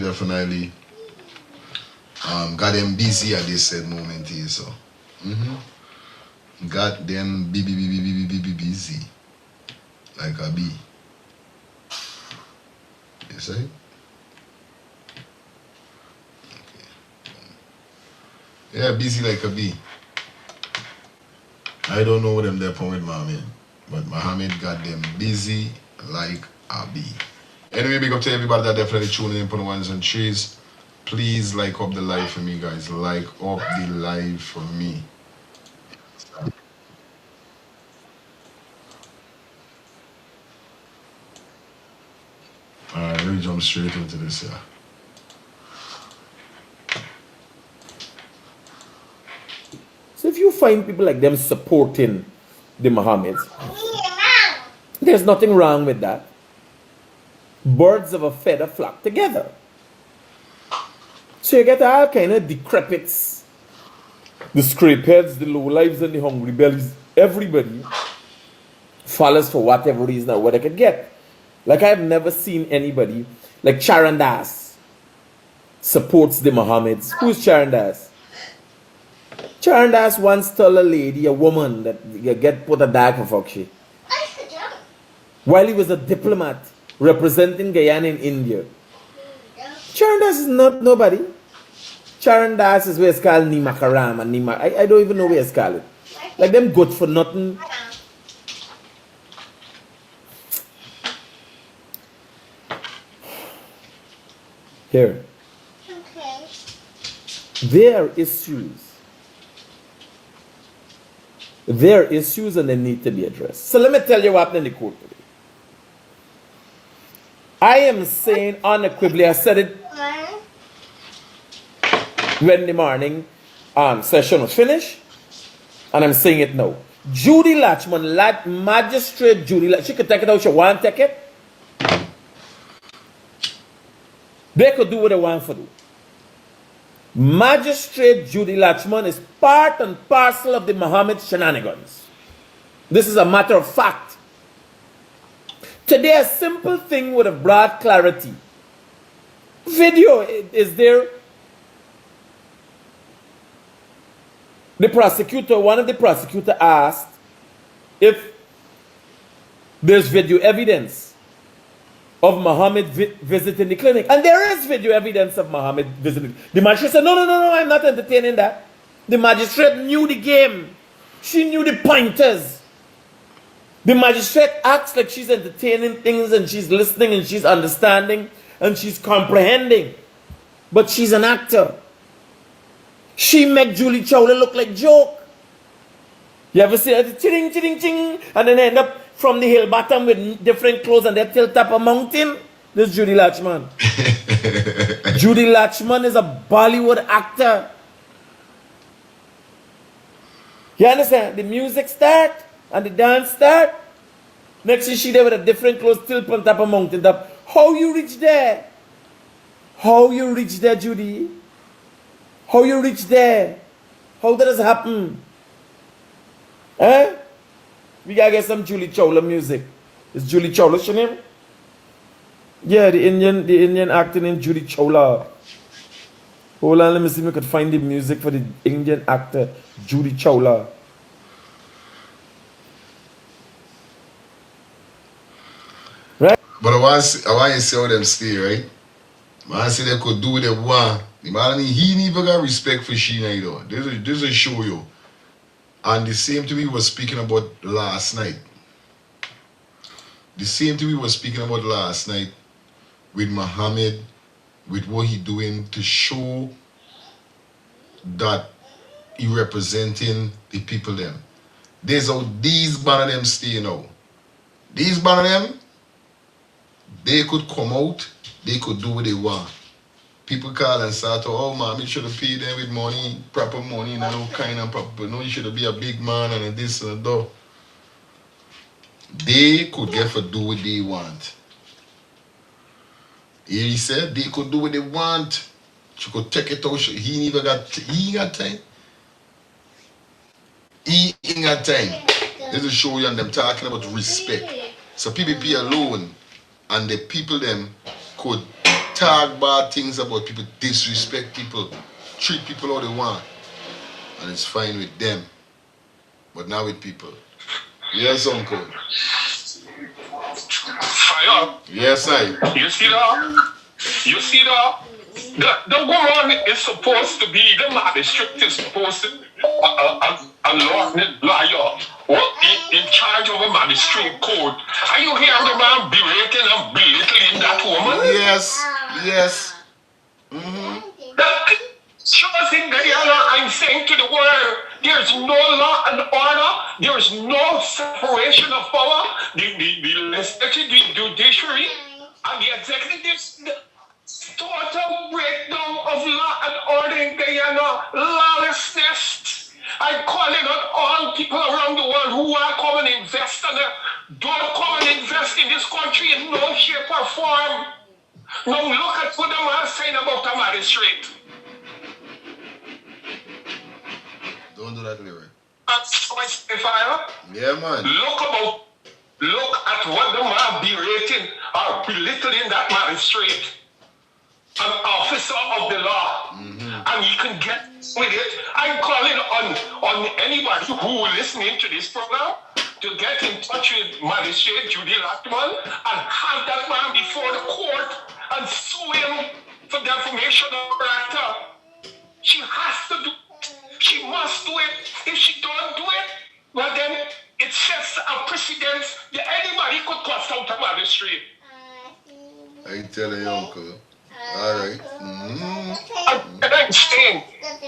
got them busy at this said moment here, so. Got them busy. Like a bee. You see? Yeah, busy like a bee. I don't know what them there with Mohamed, but Mohamed got them busy like a bee. Anyway, big up to everybody that definitely tuning in for the 1s and 3s. Please like up the live for me, guys. Like up the live for me. Alright, let me jump straight into this here. So if you find people like them supporting the Mohammeds, there's nothing wrong with that. Birds of a feather flock together. So you get all kind of decrepits, the scrapeheads, the lowlives, and the hungry bellies. Everybody follows for whatever reason or what they could get. Like I've never seen anybody like Charan Das supports the Mohammeds. Who's Charan Das? Charan Das once told a lady, a woman, that you get put a dog for fuck she. While he was a diplomat representing Guyana in India. Charan Das is not nobody. Charan Das is where it's called Nimakaram and Nima. I don't even know where it's called. Like them good for nothing. Here. There are issues. There are issues and they need to be addressed. So let me tell you what happened in the court today. I am saying unequivocally, I said it when the morning session was finished, and I'm saying it now. Judy Latchman, Magistrate Judy Latchman, she could take it out, she want to take it. They could do what they want to do. Magistrate Judy Latchman is part and parcel of the Mohamed shenanigans. This is a matter of fact. Today, a simple thing would have brought clarity. Video is there. The prosecutor, one of the prosecutors asked if there's video evidence of Mohamed visiting the clinic. And there is video evidence of Mohamed visiting. The magistrate said, no, I'm not entertaining that. The magistrate knew the game. She knew the pointers. The magistrate acts like she's entertaining things and she's listening and she's understanding and she's comprehending. But she's an actor. She make Julie Chowla look like joke. You ever see that? Ching, ching, ching. And then end up from the hill bottom with different clothes and they tilt up a mountain. This is Judy Latchman. Judy Latchman is a Bollywood actor. You understand? The music start and the dance start. Next thing she there with a different clothes tilt on top of a mountain top. How you reach there? How you reach there, Judy? How you reach there? How does it happen? Eh? We gotta get some Julie Chowla music. Is Julie Chowla her name? Yeah, the Indian actor named Julie Chowla. Hold on, let me see if I could find the music for the Indian actor Julie Chowla. Right? But I want to see how them stay, right? I want to see they could do what they want. The man, he never got respect for she neither. This is show you. And the same thing we were speaking about last night. The same thing we were speaking about last night with Mohamed, with what he doing to show that he representing the people them. There's how these man of them stay now. These man of them, they could come out, they could do what they want. People call and start, oh man, you should have paid them with money, proper money, and all kind of proper. No, you should be a big man and this and that. They could get for do what they want. Here he said they could do what they want. She could take it out. He ain't got time. He ain't got time. This is show you and them talking about respect. So PPP alone and the people them could talk bad things about people, disrespect people, treat people how they want. And it's fine with them. But not with people. Yes, Uncle. Fire. Yes, I. You see that? You see that? The woman is supposed to be, the magistrate is supposed to be a lawyer in charge of a magistrate court. Are you hearing the man berating and belittling that woman? Yes, yes. That shows in Guyana, I'm saying to the world, there's no law and order, there's no separation of power. The legislature, the judiciary, and the executive. Total breakdown of law and order in Guyana, lawlessness. I'm calling on all people around the world who are coming and invest and don't come and invest in this country in no shape or form. Now look at what the man saying about the magistrate. Don't do that, lyric. That's my fire. Yeah, man. Look at what the man berating or belittling that magistrate. An officer of the law, and you can get with it. I'm calling on anybody who is listening to this program to to get in touch with Magistrate Latchman and have that man before the court and sue him for defamation of character. She has to do it. She must do it. If she don't do it, well then it sets a precedence that anybody could cost out a magistrate. I tell you, uncle. Alright. And I'm saying,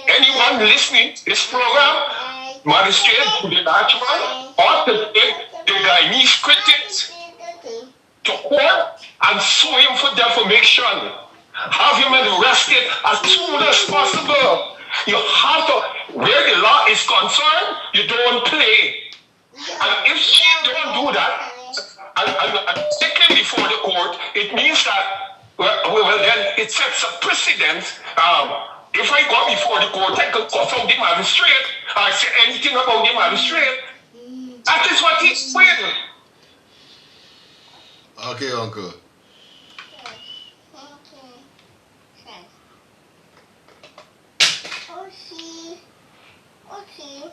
anyone listening to this program, Magistrate Latchman, ought to take the Guyanese critics to court and sue him for defamation. Have him arrested as soon as possible. You have to, where the law is concerned, you don't play. And if she don't do that, and take him before the court, it means that, well then it sets a precedent. If I go before the court, I could cuss out the magistrate, or say anything about the magistrate. That is what he's doing. Okay, uncle.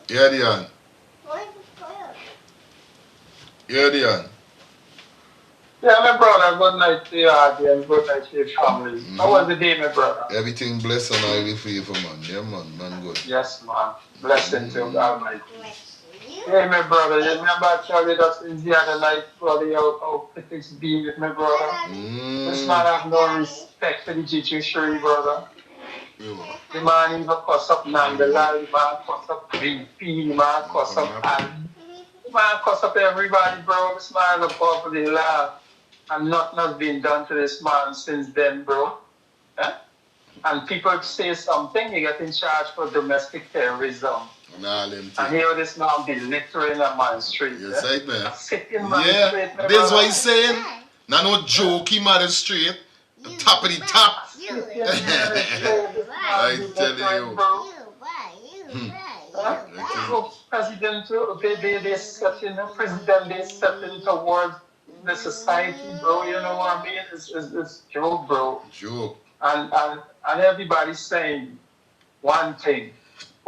Yeah, Dion. Yeah, Dion. Yeah, my brother, good night to you again, good night to your family. How was the day, my brother? Everything blessed and highly favored, man. Yeah, man, good. Yes, man. Blessing to Almighty. Hey, my brother, you remember I told you that since the other night, brother, how critics be with my brother? This man have no respect for the judiciary, brother. The man even cuss up Nandala, the man cuss up VP, the man cuss up Ann. The man cuss up everybody, bro. This man is above the law. And nothing has been done to this man since then, bro. And people say something, you get in charge for domestic terrorism. And here this man belittling a man straight. Yes, right, man. Sitting man straight. That's what he's saying. Now no jokey man straight. The top of the top. I tell you. President, they setting, President, they setting towards the society, bro. You know what I mean? It's joke, bro. Joke. And everybody's saying one thing.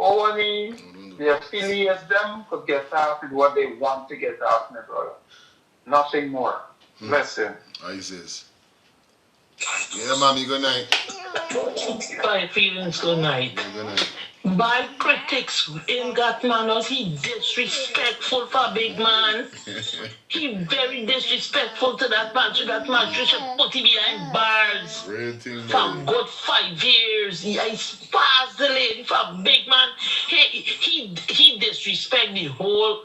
Only the affiliates them could get out with what they want to get out, my brother. Nothing more. Listen. I says. Yeah, mommy, good night. My feelings, good night. Yeah, good night. By critics in that manners, he disrespectful for big man. He very disrespectful to that man. So that man should put him behind bars for good 5 years. He passed the lady for big man. He disrespect the whole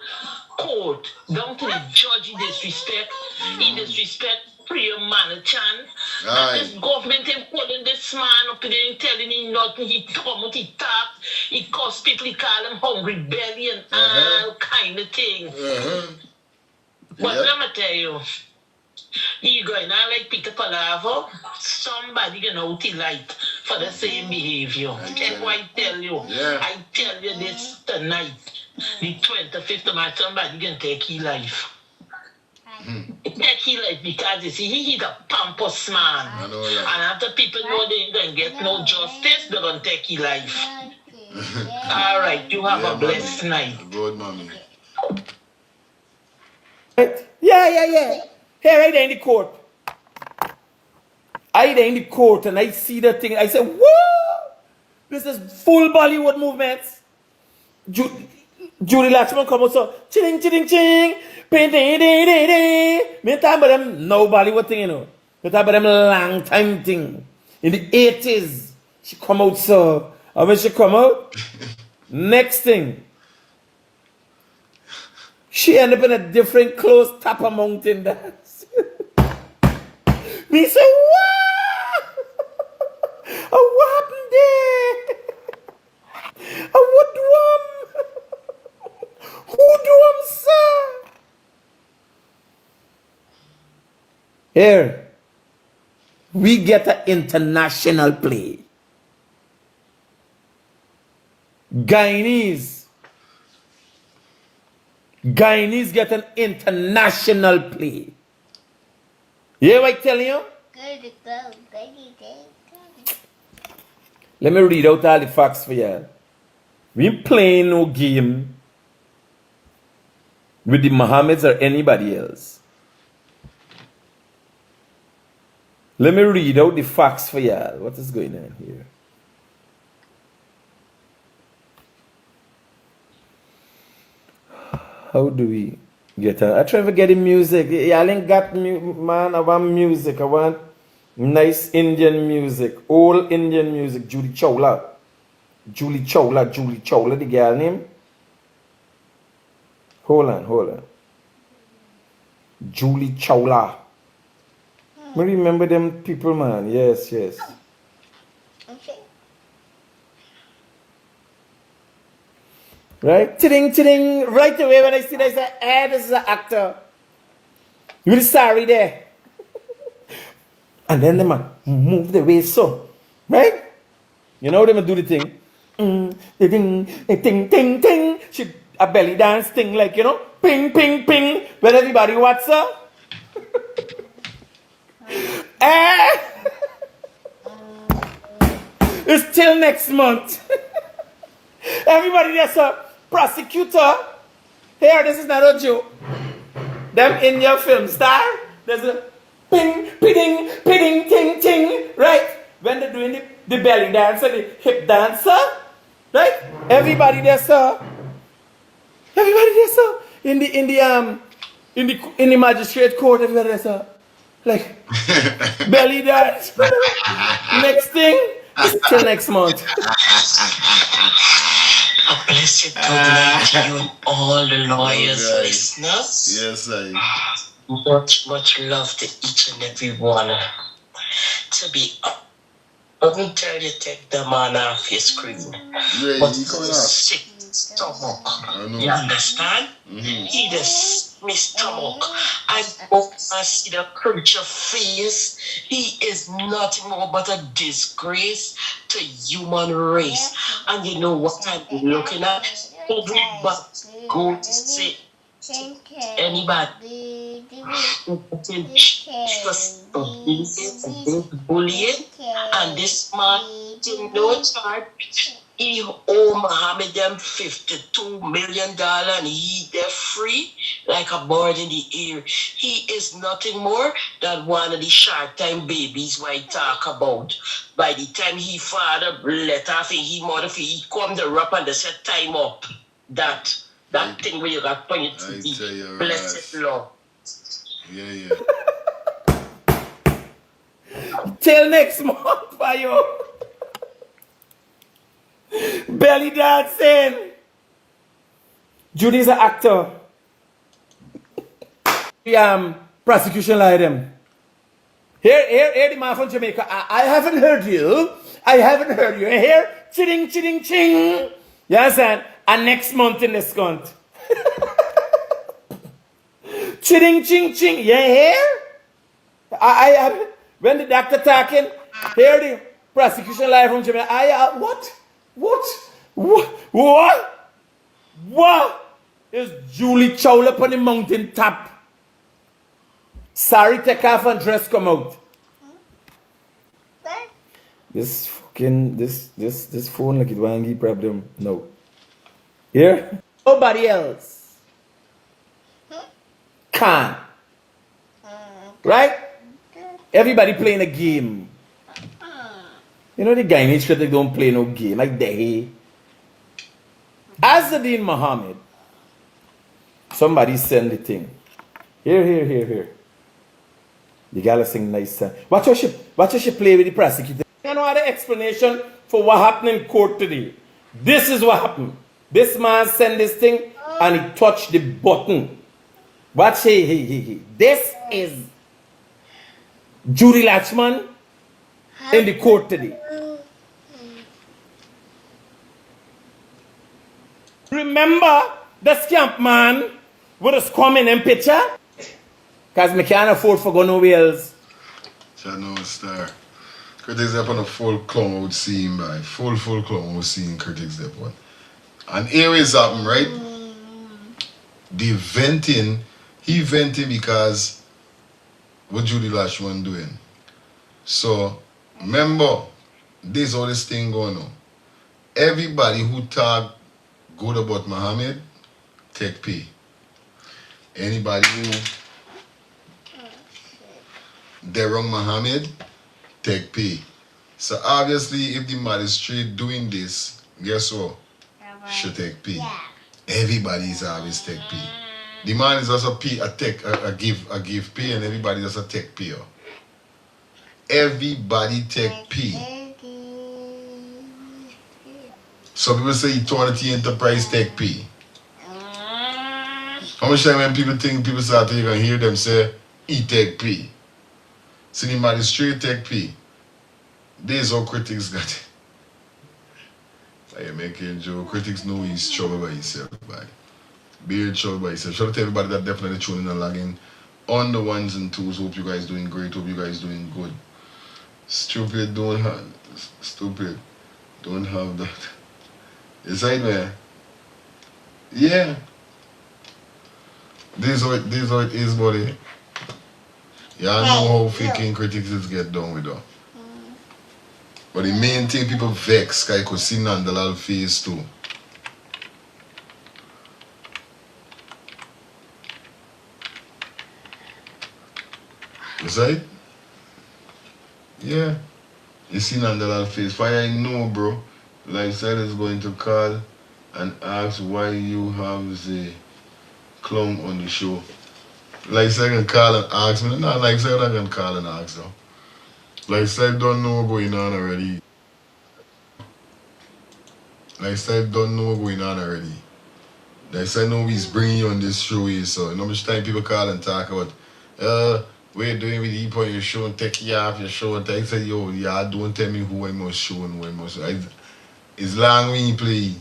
court. Down to the judge, he disrespect. He disrespect Priya Manachan. This government him pulling this man up there and telling him nothing. He come out, he talk, he cuss people, he call him hungry belly and all kind of thing. But let me tell you, you going on like Peter Palavo, somebody get out the light for the same behavior. That's why I tell you. I tell you this tonight, the 25th of March, somebody can take his life. Take his life because you see, he's a pompous man. And after people know they ain't going to get no justice, they're going to take his life. All right, you have a blessed night. Good, mommy. Yeah. Here I there in the court. I there in the court and I see the thing. I say, whoa! This is full Bollywood movements. Judy Latchman come out so ching ching ching. Me talk about them no Bollywood thing, you know. Me talk about them long time thing. In the 80s, she come out so. And when she come out, next thing, she end up in a different clothes top of mountain dance. Me say, what? What happened there? What do who do sir? Here, we get an international play. Guyanese get an international play. You hear what I tell you? Let me read out all the facts for you. We playing no game. with the Mohammeds or anybody else. Let me read out the facts for y'all. What is going on here? How do we get on? I try to get the music. Y'all ain't got man. I want music. I want nice Indian music. Old Indian music. Julie Chawla. Julie Chawla, the girl name. Hold on. Julie Chawla. I remember them people, man. Yes. Okay. Right? Ting. Right away when I see that, I say, hey, this is an actor. You sorry there. And then the man move the way so. Right? You know them do the thing. The ting. She a belly dance thing like, you know, ping. When everybody what's up? It's till next month. Everybody that's a prosecutor. Here, this is not a joke. Them in your film star, there's a ping, ting, right? When they're doing the belly dancer, the hip dancer, right? Everybody there, sir. In the magistrate court, everybody there, sir. Like belly dance. Next thing is till next month. A blessed good night to you and all the lawyers, listeners. Yes, I. Much love to each and every one. To be until you take the man off your screen. Yeah, but he coming sick stomach. You understand? He just my stomach. I hope I see the creature face. He is nothing more but a disgrace to human race. And you know what I'm looking at? Everybody go to say anybody just bullying, and this man did no charge. He owe Mohamed them $52 million and he there free like a bird in the air. He is nothing more than one of the short time babies I talk about. By the time he father let off he mother he come the rap and they set time up. That thing where you got pointed to the blessed Lord. Yeah. Till next month, Bayo. Belly dancing. Judy's an actor. The prosecution lied them. Here the man from Jamaica. I haven't heard you. And here, ching. You understand? And next month in this cunt. Ching. You hear? I when the doctor talking, here the prosecution live from Jamaica. What? Is Julie Chawla on the mountain top? Sorry, take off and dress come out. This fucking this phone like it won't give problem. No. Here? Nobody else can. Right? Everybody playing a game. You know the Guyanese critic don't play no game like they. Azadeen Mohamed. Somebody send the thing. Here. The gal sing nice. Watch how she play with the prosecutor. You know the explanation for what happened in court today. This is what happened. This man sent this thing and he touched the button. Watch he. This is Judy Latchman in the court today. Remember the scamp man with a squamming in picture? Because me can't afford for go nowhere else. Channel star. Critics up on a full clown would see him by. Full clown would see him critics up one. And here is happening, right? The venting, he venting because what Judy Latchman doing. So remember, there's all this thing going on. Everybody who talk good about Mohamed, take pay. Anybody who they wrong Mohamed, take pay. So obviously if the magistrate doing this, guess what? Should take pay. Everybody's always take pay. The man is also pay a give pay, and everybody does a take pay. Everybody take pay. Some people say eternity enterprise take pay. How much time when people start to even hear them say he take pay. So the magistrate take pay. There's how critics got it. I am making joke. Critics know he's trouble by himself, by. Beard trouble by himself. Shout out to everybody that definitely tuning and logging on the ones and twos. Hope you guys doing great. Hope you guys doing good. Stupid don't have that. It's right there. Yeah. This how it is, buddy. Y'all know how faking critics is get done with her. But the main thing people vex, cause I could see Nandalal phase 2. Is that it? Yeah. You see Nandalal phase 5, I know, bro. Lifestyle is going to call and ask why you have the clown on the show. Lifestyle can call and ask me. No, Lifestyle not gonna call and ask though. Lifestyle don't know what's going on already. Lifestyle don't know what's going on already. Lifestyle know he's bringing you on this show here, so you know how much time people call and talk about what you doing with E on your show and take you off your show and I say, yo, yeah, don't tell me who I must show and who I must. It's long when you play.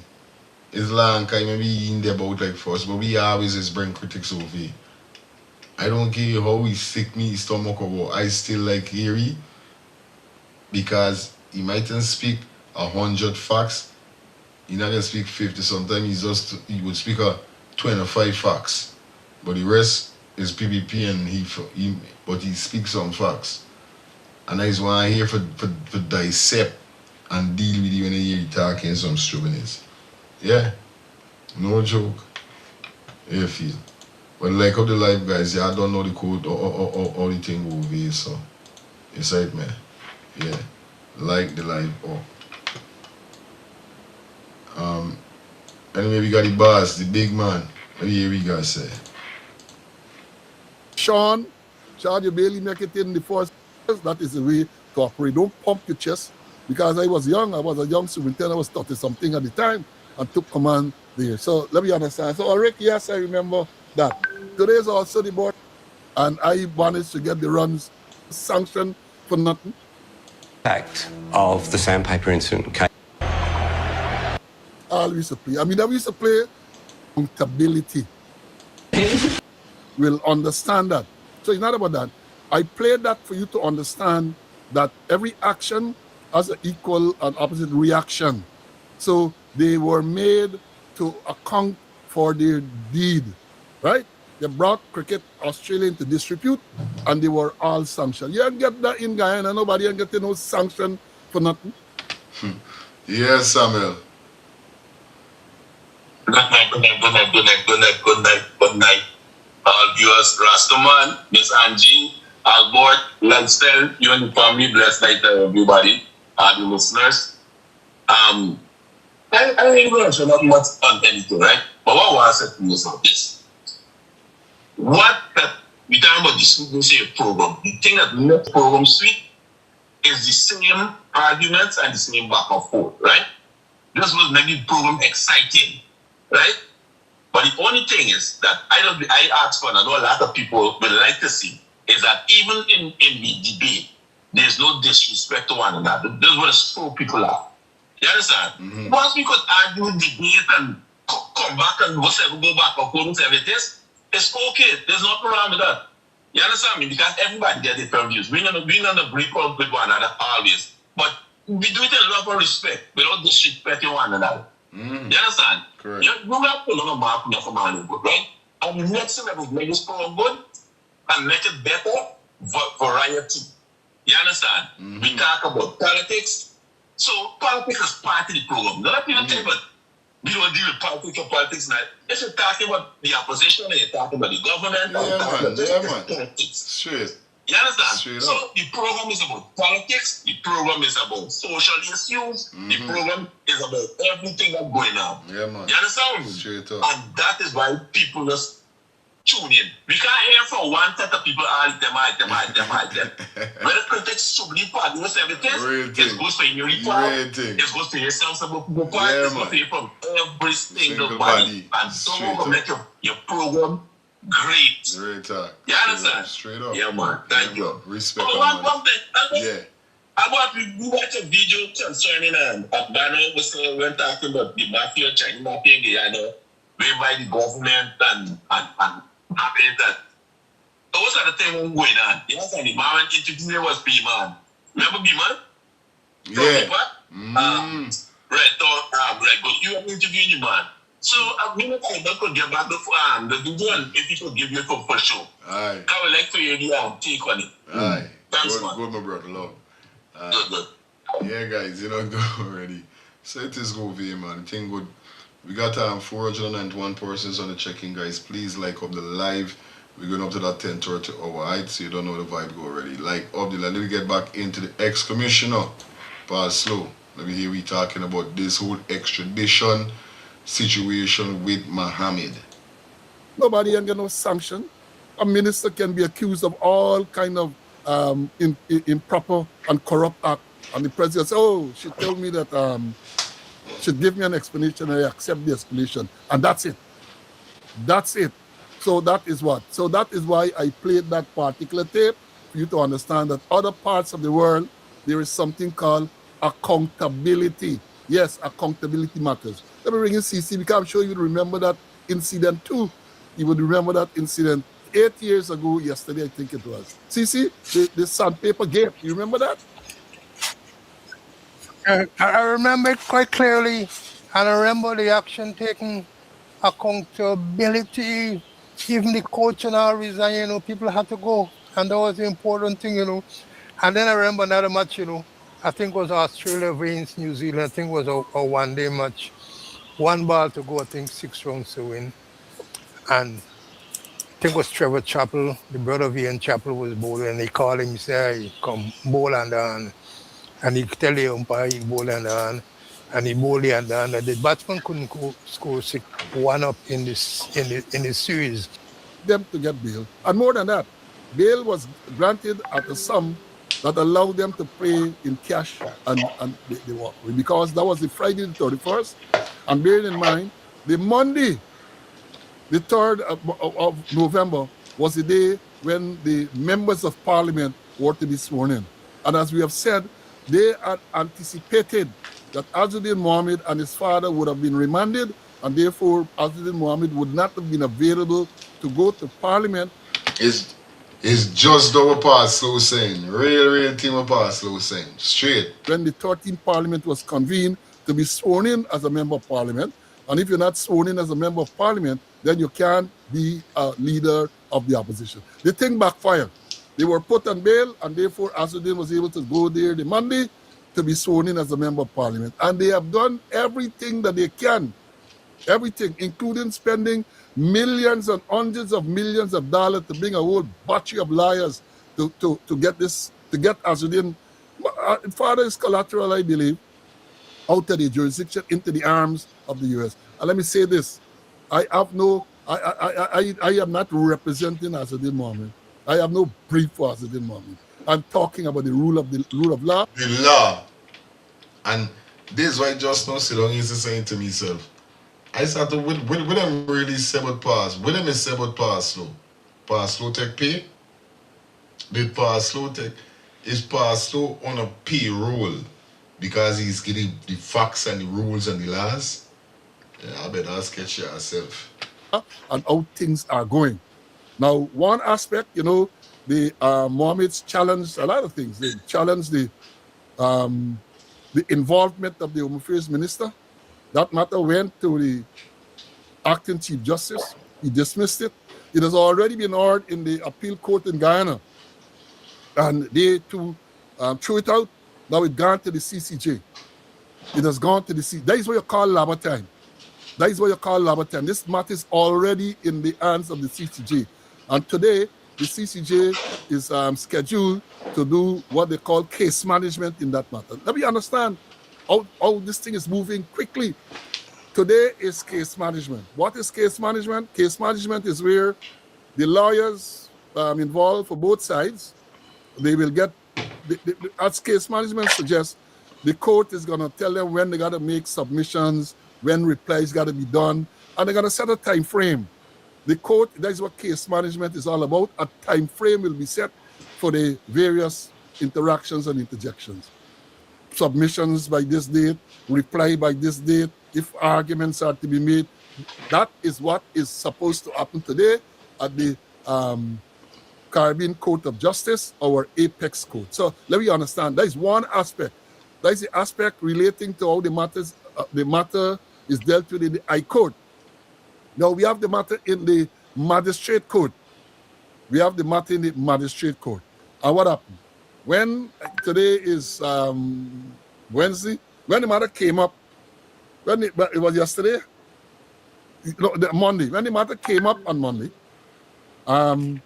It's long because maybe in there about like first, but we always just bring critics over here. I don't care how he sick me stomach or what. I still like Harry because he mightn't speak 100 facts. He not gonna speak 50. Sometimes he would speak 25 facts, but the rest is PPP and but he speaks some facts. And I just want to hear for dissect and deal with you when you hear you talking some stupidness. Yeah, no joke. Yeah, feel. But like how the live guys, yeah, I don't know the code or the thing will be, so it's right, man. Yeah, like the live up. Anyway, we got the boss, the big man. What do you hear we guys say? Sean, you barely make it in the first. That is the way to operate. Don't pump your chest. Because I was young, I was a young superintendent, I was 30-something at the time and took command there. So let me understand. So Rick, yes, I remember that. Today is also the board, and I managed to get the runs sanctioned for nothing. Fact of the sandpaper incident. I used to play. I used to play accountability. Will understand that. So it's not about that. I played that for you to understand that every action has an equal and opposite reaction. So they were made to account for their deed, right? They brought Cricket Australia into disrepute and they were all sanctioned. You don't get that in Guyana, nobody ain't getting no sanction for nothing. Yes, Samuel. Good night. All viewers, Rastaman, Miss Angie, Albert, Lifestyle, you and the family, blessed night to everybody, all the listeners. I ain't going to show not much on anything, right? But what I want to say to you is this. We talking about the sweetness program. The thing that makes the program sweet is the same arguments and the same back and forth, right? This was making the program exciting, right? But the only thing is that I asked for, and I know a lot of people would like to see, is that even in the debate, there's no disrespect to one another. This is what the slow people are. You understand? Mm-hmm. Once we could argue, debate, and come back and go back and forth and say this, it's okay. There's nothing wrong with that. You understand me? Because everybody gets different views. We're going to break up with one another always. But we do it in love and respect without disrespecting one another. Mm-hmm. You understand? Correct. You have to learn about good, right? And the next thing that will make this program good and make it better, variety. You understand? Mm-hmm. We talk about politics. So politics is part of the program. A lot of people think about We don't deal with politics or politics now. If you're talking about the opposition, and you're talking about the government, or you're talking about politics. Straight. You understand? Straight So up. the program is about politics, the program is about social issues, the program is about everything that's going on. Yeah, man. You understand? Straight up. And that is why people just tune in. We can't hear from one set of people, all them. When the critics subli part, you know, everything, it goes for your part, it goes to yourself, some people part, it goes to you from every single body. And don't make your program great. Straight up. You understand? Straight up. Yeah, man. Thank you. Respect. One thing. Yeah. We watch a video concerning Ghana was when talking about the mafia, Chinese mafia in Guyana, whereby the government and happened that those are the things going on. Yes, and the man interview was B-Man. Remember B-Man? Yeah. Right, but you are interviewing the man. So I mean, I could get back the video and if he could give you for sure. Aye. I would like to hear you take on it. Aye. Thanks, good, man. Good, my brother. Love. Good. Yeah, guys, you know, go already. So it is go V, man. Thing good. We got 491 persons on the check-in, guys. Please like up the live. We're going up to that 10:30 hour, right? So you don't know the vibe go already. Like up the live. Let me get back into the ex-commissioner. Pass slow. Let me hear we talking about this whole extradition situation with Mohamed. Nobody ain't got no sanction. A minister can be accused of all kind of improper and corrupt act. And the president says, oh, she told me that she'd give me an explanation and I accept the explanation. And that's it. That's it. So that is what. So that is why I played that particular tape for you to understand that other parts of the world, there is something called accountability. Yes, accountability matters. Let me bring in CC because I'm sure you remember that incident too. You would remember that incident 8 years ago, yesterday, I think it was. CC, the sandpaper game. You remember that? I remember it quite clearly, and I remember the action taken, accountability, even the coach and all resign, you know, people had to go, and that was the important thing, you know. And then I remember another match, you know, I think it was Australia against New Zealand. I think it was a one-day match. 1 ball to go, I think 6 rounds to win. And I think it was Trevor Chappell, the brother of Ian Chappell was bowling, and he called him, he said, hey, come bowl and down. And he tell the umpire he bowl and down. And he bowled and down. And the batsman couldn't score 1 up in this series. Them to get bail. And more than that, bail was granted at a sum that allowed them to pay in cash and they walk away. Because that was the Friday the 31st. And bearing in mind, the Monday, the 3rd of November, was the day when the members of parliament were to be sworn in. And as we have said, they had anticipated that Azzuddin Mohamed and his father would have been remanded, and therefore Azzuddin Mohamed would not have been available to go to parliament. It's just our past slow saying. Real team of past slow saying. Straight. When the 13th parliament was convened to be sworn in as a member of parliament, and if you're not sworn in as a member of parliament, then you can't be a leader of the opposition. The thing backfired. They were put on bail, and therefore Azzuddin was able to go there the Monday to be sworn in as a member of parliament. And they have done everything that they can, everything, including spending millions and hundreds of millions of dollars to bring a whole battery of liars to get Azzuddin. Father is collateral, I believe, out of the jurisdiction into the arms of the U.S. And let me say this: I am not representing Azzuddin Mohamed. I have no brief for Azzuddin Mohamed. I'm talking about the rule of law. The law. And this is why just now sit down and saying to myself, I started with them really say about pass. With them is say about pass slow. Pass slow take pay. Did pass slow take is pass slow on a payroll because he's getting the facts and the rules and the laws. Yeah, I better sketch yourself. And how things are going. Now, one aspect, you know, the Mohammed's challenged a lot of things. They challenged the involvement of the Home Affairs Minister. That matter went to the acting Chief Justice. He dismissed it. It has already been heard in the appeal court in Guyana. And they too threw it out. Now it's gone to the CCJ. It has gone to the CCJ. That is what you call labor time. That is what you call labotem. This matter is already in the hands of the CCJ. And today, the CCJ is scheduled to do what they call case management in that matter. Let me understand how this thing is moving quickly. Today is case management. What is case management? Case management is where the lawyers involved for both sides, they will get, as case management suggests, the court is going to tell them when they got to make submissions, when replies got to be done, and they're going to set a time frame. The court, that is what case management is all about. A time frame will be set for the various interactions and interjections. Submissions by this date, reply by this date, if arguments are to be made. That is what is supposed to happen today at the Caribbean Court of Justice, our apex court. So let me understand, that is one aspect. That is the aspect relating to how the matter is dealt with in the High Court. Now we have the matter in the Magistrate Court. We have the matter in the Magistrate Court. And what happened? When today is Wednesday, when the matter came up, it was yesterday, Monday. When the matter came up on Monday, you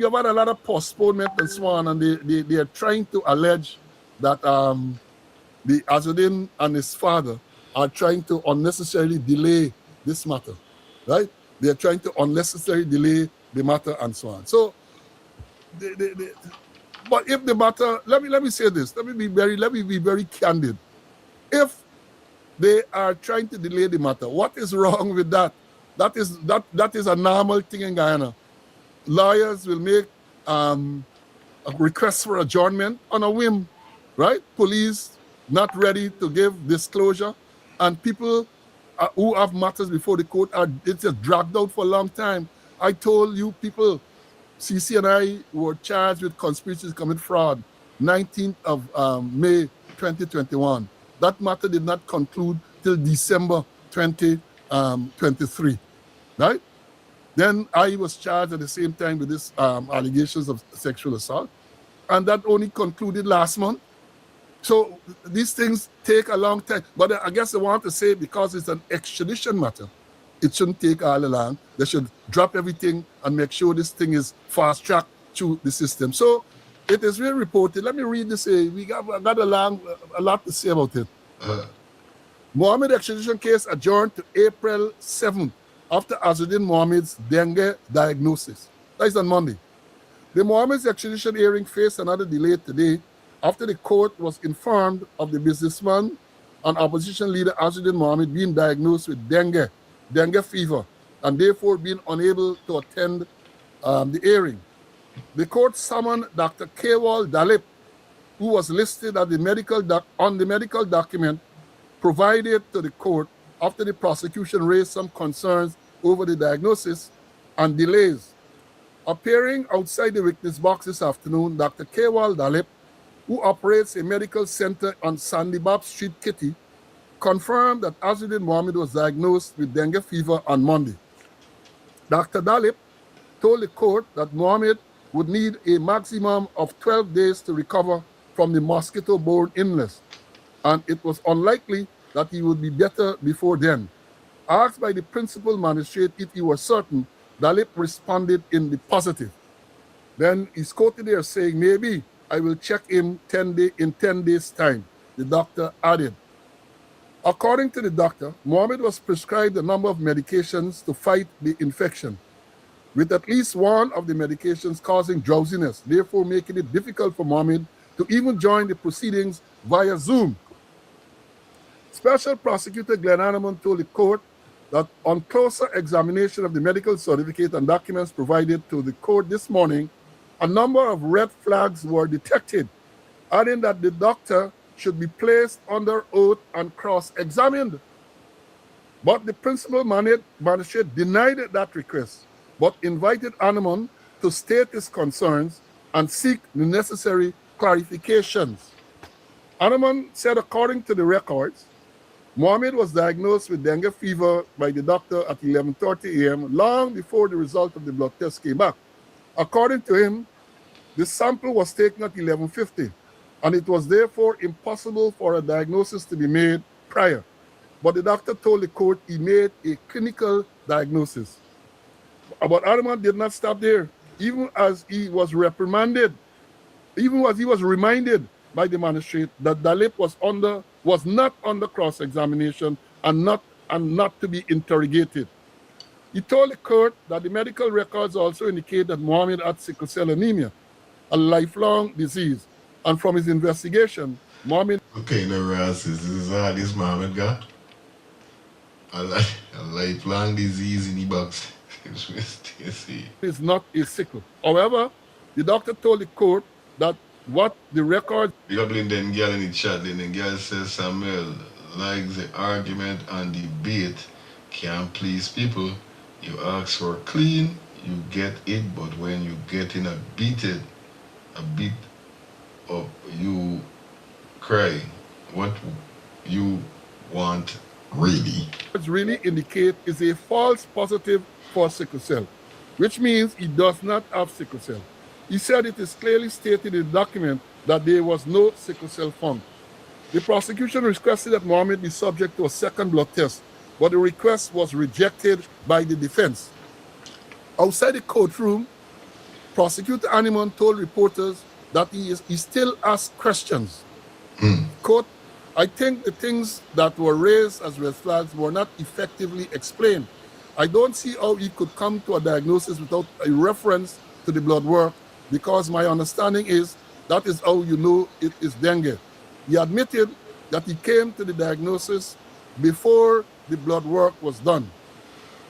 have had a lot of postponement and so on, and they are trying to allege that the Azudin and his father are trying to unnecessarily delay this matter, right? They are trying to unnecessarily delay the matter and so on. So, but if the matter, let me say this. Let me be very candid. If they are trying to delay the matter, what is wrong with that? That is a normal thing in Guyana. Lawyers will make a request for adjournment on a whim, right? Police not ready to give disclosure, and people who have matters before the court it's just dragged out for a long time. I told you people, CC and I were charged with conspiracy to commit fraud, 19th of May 2021. That matter did not conclude till December 2023, right? Then I was charged at the same time with this allegations of sexual assault, and that only concluded last month. So these things take a long time. But I guess I want to say, because it's an extradition matter, it shouldn't take all along. They should drop everything and make sure this thing is fast-tracked through the system. So it is really reported. Let me read this. We got a lot to say about it. Mohamed extradition case adjourned to April 7th after Azudin Mohamed's dengue diagnosis. That is on Monday. The Mohamed's extradition hearing faced another delay today after the court was informed of the businessman and opposition leader Azudin Mohamed being diagnosed with dengue fever, and therefore being unable to attend the hearing. The court summoned Dr. Kewal Dalip, who was listed at on the medical document provided to the court after the prosecution raised some concerns over the diagnosis and delays. Appearing outside the witness box this afternoon, Dr. Kewal Dalip, who operates a medical center on Sandibab Street, Kitty, confirmed that Azudin Mohamed was diagnosed with dengue fever on Monday. Dr. Dalip told the court that Mohamed would need a maximum of 12 days to recover from the mosquito-borne illness, and it was unlikely that he would be better before then. Asked by the principal magistrate if he was certain, Dalip responded in the positive. Then he's quoted there saying, "Maybe I will check him in 10 days' time," the doctor added. According to the doctor, Mohamed was prescribed a number of medications to fight the infection, with at least one of the medications causing drowsiness, therefore making it difficult for Mohamed to even join the proceedings via Zoom. Special Prosecutor Glenn Hanneman told the court that on closer examination of the medical certificate and documents provided to the court this morning, a number of red flags were detected, adding that the doctor should be placed under oath and cross-examined. But the principal magistrate denied that request, but invited Hanneman to state his concerns and seek the necessary clarifications. Hanneman said, according to the records, Mohamed was diagnosed with dengue fever by the doctor at 11:30 a.m., long before the result of the blood test came back. According to him, the sample was taken at 11:50, and it was therefore impossible for a diagnosis to be made prior. but the doctor told the court he made a clinical diagnosis. But Adaman did not stop there. Even as he was reprimanded, even as he was reminded by the magistrate that Dalip was not under cross-examination and not to be interrogated. He told the court that the medical records also indicate that Mohamed had sickle cell anemia, a lifelong disease. And from his investigation, Mohamed... Okay, no racist. This is how this Mohamed got. A lifelong disease in the box. is not a sickle. However, the doctor told the court that what the record... You got blame them girl in the chat, then the girl says Samuel, like the argument and debate can't please people. You ask for clean, you get it, but when you get in a beat up, you cry. What you want really? What really indicate is a false positive for sickle cell, which means he does not have sickle cell. He said it is clearly stated in the document that there was no sickle cell found. The prosecution requested that Mohamed be subject to a second blood test, but the request was rejected by the defense. Outside the courtroom, Prosecutor Animan told reporters that he still asks questions. Quote, I think the things that were raised as red flags were not effectively explained. I don't see how he could come to a diagnosis without a reference to the blood work, because my understanding is that is how you know it is dengue. He admitted that he came to the diagnosis before the blood work was done.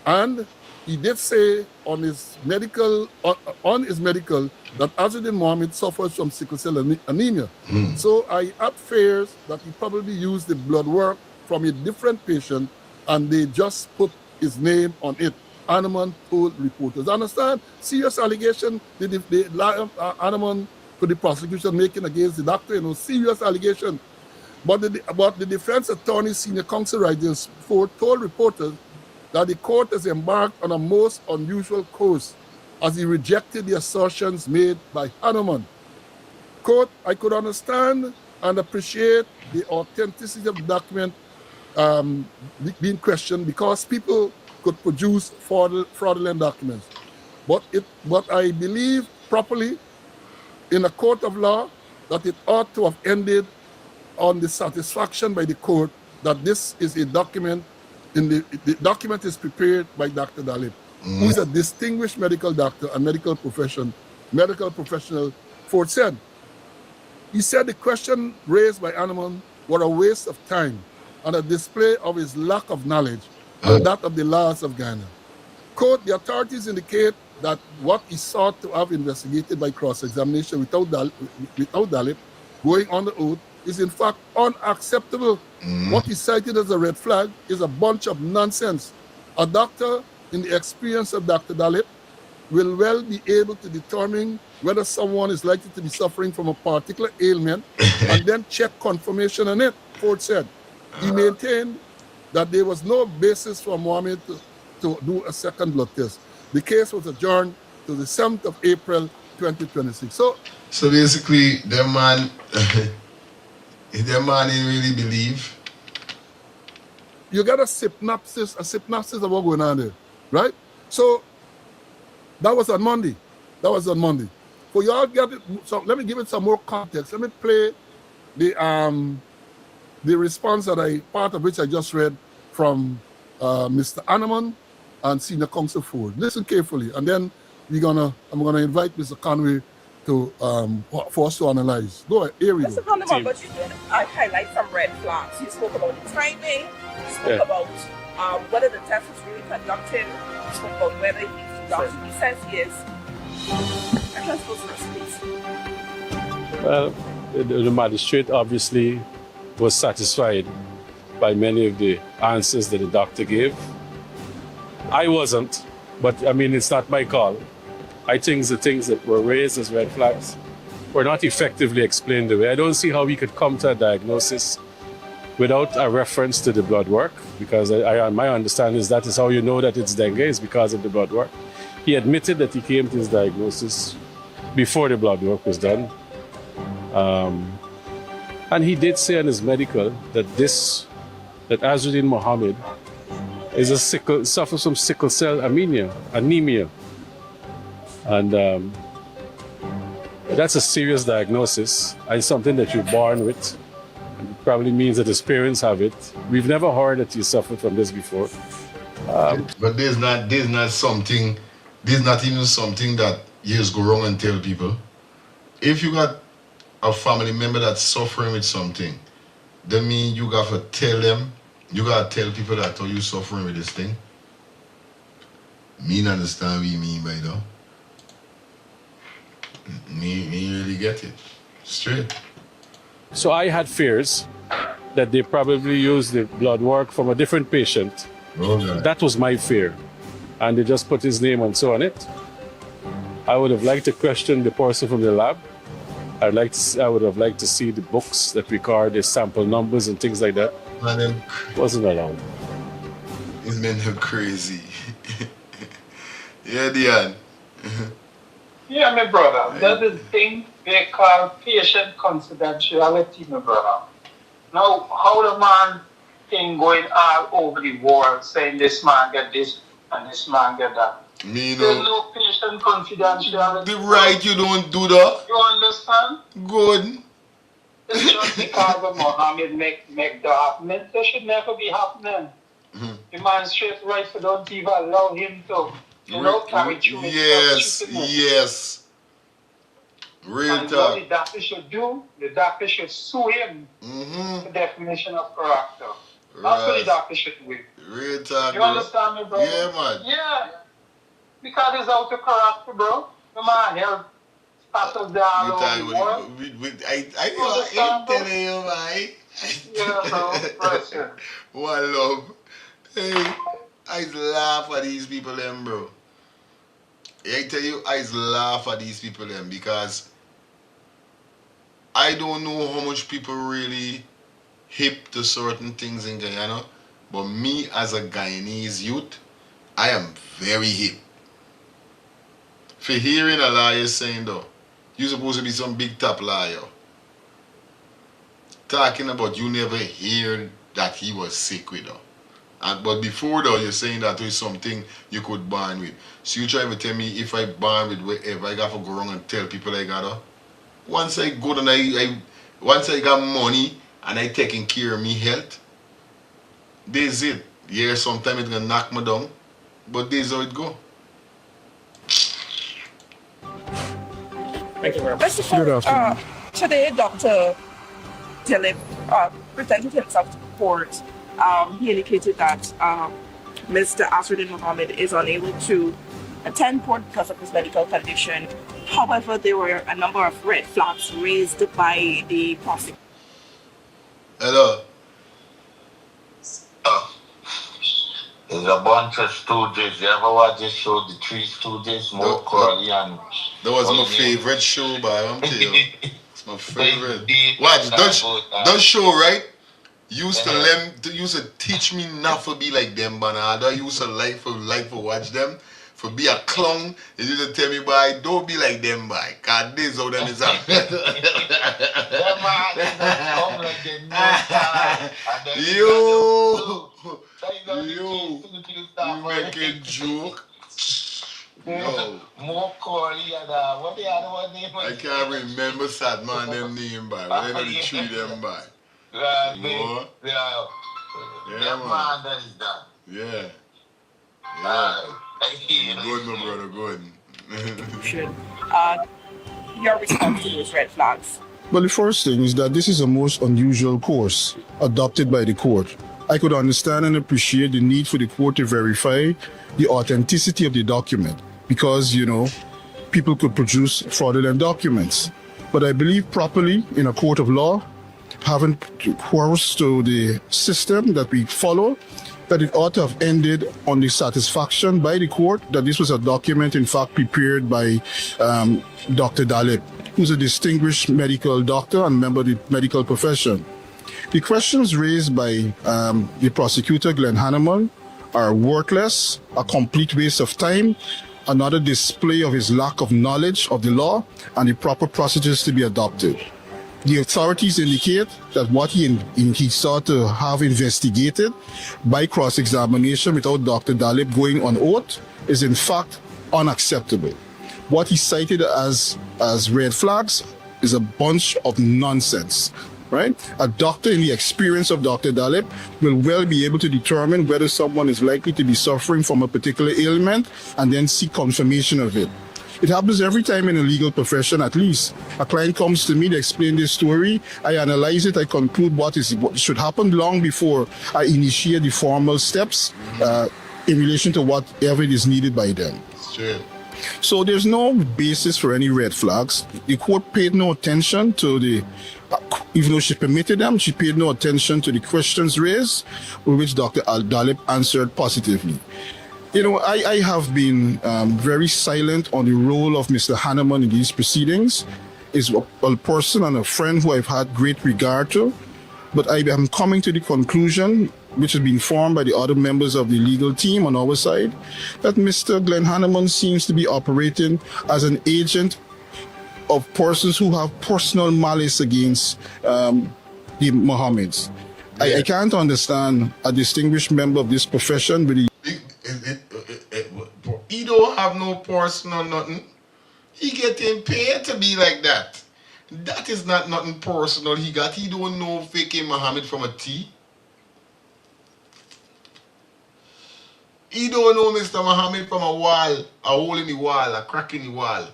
And he did say on his medical that Azzuddin Mohamed suffers from sickle cell anemia. So I have fears that he probably used the blood work from a different patient and they just put his name on it. Animan told reporters. Understand? Serious allegation Animan to the prosecution making against the doctor, serious allegation. But the defense attorney, senior counsel Rogers Ford, told reporters that the court has embarked on a most unusual course as he rejected the assertions made by Hanuman. Quote, I could understand and appreciate the authenticity of the document being questioned because people could produce fraudulent documents. But I believe properly in a court of law that it ought to have ended on the satisfaction by the court that this is a document, the document is prepared by Dr. Dalip, who is a distinguished medical doctor and medical professional. Ford said. He said the question raised by Animan were a waste of time and a display of his lack of knowledge and that of the laws of Guyana. Quote, the authorities indicate that what he sought to have investigated by cross-examination without Dalip going on the oath is in fact unacceptable. What he cited as a red flag is a bunch of nonsense. A doctor, in the experience of Dr. Dalip, will well be able to determine whether someone is likely to be suffering from a particular ailment and then check confirmation on it, Ford said. He maintained that there was no basis for Mohamed to do a second blood test. The case was adjourned to the 7th of April, 2026. So basically, their man didn't really believe. You got a synopsis of what's going on there, right? So that was on Monday. For y'all get it, so let me give it some more context. Let me play the response part of which I just read from Mr. Animan and Senior Counsel Ford. Listen carefully, and then I'm gonna invite Mr. Conway to for us to analyze. Go ahead, here we go. Mr. Conway, but you did highlight some red flags. You spoke about the timing. You spoke about whether the test was really conducted. You spoke about whether he says he is. And let's go first, please. Well, the magistrate obviously was satisfied by many of the answers that the doctor gave. I wasn't, but I mean, it's not my call. I think the things that were raised as red flags were not effectively explained away. I don't see how we could come to a diagnosis without a reference to the blood work, because my understanding is that is how you know that it's dengue, is because of the blood work. He admitted that he came to his diagnosis before the blood work was done. And he did say in his medical that this that Azruddin Mohamed suffers from sickle cell anemia. And that's a serious diagnosis and something that you're born with. It probably means that his parents have it. We've never heard that you suffered from this before. But there's not even something that you just go wrong and tell people. If you got a family member that's suffering with something, then mean you got to tell them, you got to tell people that you suffering with this thing. Me understand what you mean by that. Me really get it. Straight. So I had fears that they probably used the blood work from a different patient. That was my fear. And they just put his name and so on it. I would have liked to question the person from the lab. I would have liked to see the books that record the sample numbers and things like that. Man, wasn't allowed. These men are crazy. Yeah, Dion. Yeah, my brother. That's the thing they call patient confidentiality, my brother. Now, how the man thing going all over the world saying this man get this and this man get that. Me There's know. no patient confidentiality. The right you don't do that. You understand? Good. It's just because of Mohamed make the happening. That should never be happening. The man straight right for don't even allow him to, carry through his Yes. Real and talk. what the doctor should do, the doctor should sue him for definition of character. That's what the doctor should do. Real talk, You understand me, bro? Yeah, man. Yeah. Because it's out of character, bro. The man held status down all over the world. I telling you, man. Yeah, bro. Listen. One love. Hey, I laugh at these people, them, bro. I tell you, I laugh at these people, them, because I don't know how much people really hip to certain things in Guyana, but me as a Guyanese youth, I am very hip. For hearing a liar saying though, you're supposed to be some big top liar. Talking about you never hear that he was sick with her. But before though, you're saying that was something you could bond with. So you trying to tell me if I bond with whatever, I got to go around and tell people I got her? Once I go and once I got money and I taking care of me health, this is it. Yeah, sometimes it's gonna knock me down, but this is how it go. Thank you very much. Good afternoon. Today, Dr. Dilip presented himself to court. He indicated that Mr. Azruddin Mohamed is unable to attend court because of his medical condition. However, there were a number of red flags raised by the prosecutor. Hello. There's a bunch of stooges. You ever watch this show, The Three Stooges? More Curly and... That was my favorite show, but I'm telling you. It's my favorite. Watch, that show, right? Used to teach me not to be like them, but I used to like for watch them. For be a clown, they used to tell me, boy, don't be like them, boy. God, this how them is up. You making joke? No. More Corey and what the other one name? I can't remember that man them name by. But I know the three them by. That man that is done. Yeah. Good, my brother, good. Your response to those red flags? Well, the first thing is that this is a most unusual course adopted by the court. I could understand and appreciate the need for the court to verify the authenticity of the document because, people could produce fraudulent documents. But I believe properly in a court of law, having course to the system that we follow, that it ought to have ended on the satisfaction by the court that this was a document, in fact, prepared by Dr. Dalip, who's a distinguished medical doctor and member of the medical profession. The questions raised by the prosecutor, Glenn Hanneman, are worthless, a complete waste of time, another display of his lack of knowledge of the law and the proper procedures to be adopted. The authorities indicate that what he sought to have investigated by cross-examination without Dr. Dalip going on oath is in fact unacceptable. What he cited as red flags is a bunch of nonsense, right? A doctor in the experience of Dr. Dalip will well be able to determine whether someone is likely to be suffering from a particular ailment and then seek confirmation of it. It happens every time in a legal profession, at least. A client comes to me to explain this story, I analyze it, I conclude what should happen long before I initiate the formal steps in relation to whatever is needed by them. Sure. So there's no basis for any red flags. The court paid no attention to even though she permitted them, she paid no attention to the questions raised, with which Dr. Dalip answered positively. You know, I have been very silent on the role of Mr. Hanneman in these proceedings. Is a person and a friend who I've had great regard to, but I am coming to the conclusion, which has been formed by the other members of the legal team on our side, that Mr. Glenn Hanneman seems to be operating as an agent of persons who have personal malice against the Mohammeds. I can't understand a distinguished member of this profession with the he don't have no personal nothing. He getting paid to be like that. That is not nothing personal he got. He don't know faking Mohammed from a T. He don't know Mr. Mohammed from a wall, a hole in the wall, a crack in the wall.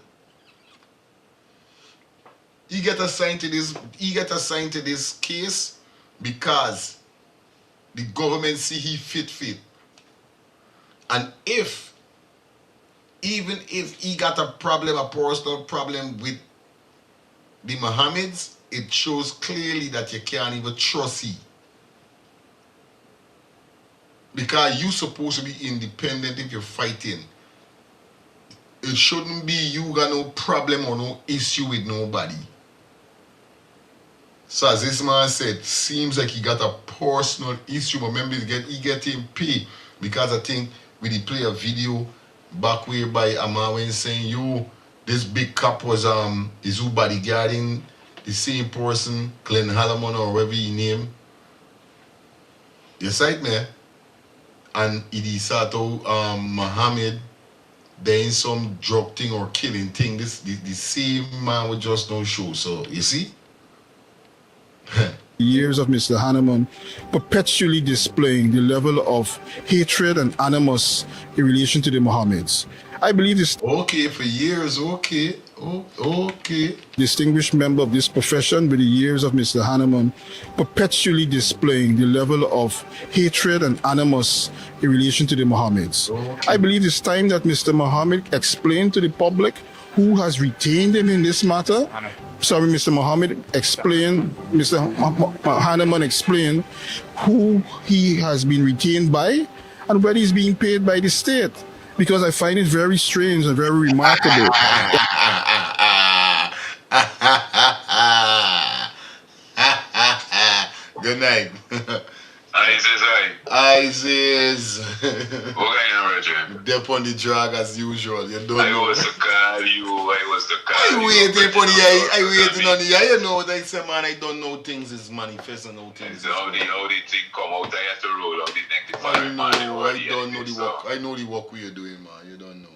He get assigned to this case because the government see he fit. And even if he got a personal problem with the Mohammeds, it shows clearly that you can't even trust him. Because you're supposed to be independent if you're fighting. It shouldn't be you got no problem or no issue with nobody. So as this man said, seems like he got a personal issue. Remember, he get him paid because I think when he play a video back way by Amawen saying, yo, this big cop was is who bodyguarding the same person, Glenn Hanneman or whatever he name. You sight me? And it is sort of Mohammed there in some drug thing or killing thing. The same man would just don't show. So you see? years of Mr. Hanneman perpetually displaying the level of hatred and animus in relation to the Mohammeds. I believe this. Okay, for years, okay. Okay. Distinguished member of this profession with the years of Mr. Hanneman perpetually displaying the level of hatred and animus in relation to the Mohammeds. Okay. I believe it's time that Mr. Mohammed explained to the public who has retained him in this matter. Sorry, Mr. Mohammed explained, Mr. Hanneman explained who he has been retained by and whether he's being paid by the state. Because I find it very strange and very remarkable. Good night. ISIS. What kind of Roger? Dep on the drag as usual. You don't I know. was to call you. I waiting for the I waiting on the you know what I say, man. I don't know things is manifest and no things. How the thing come out, I have to roll out the next I know, I don't know the work. I know the work we're doing, man. You don't know.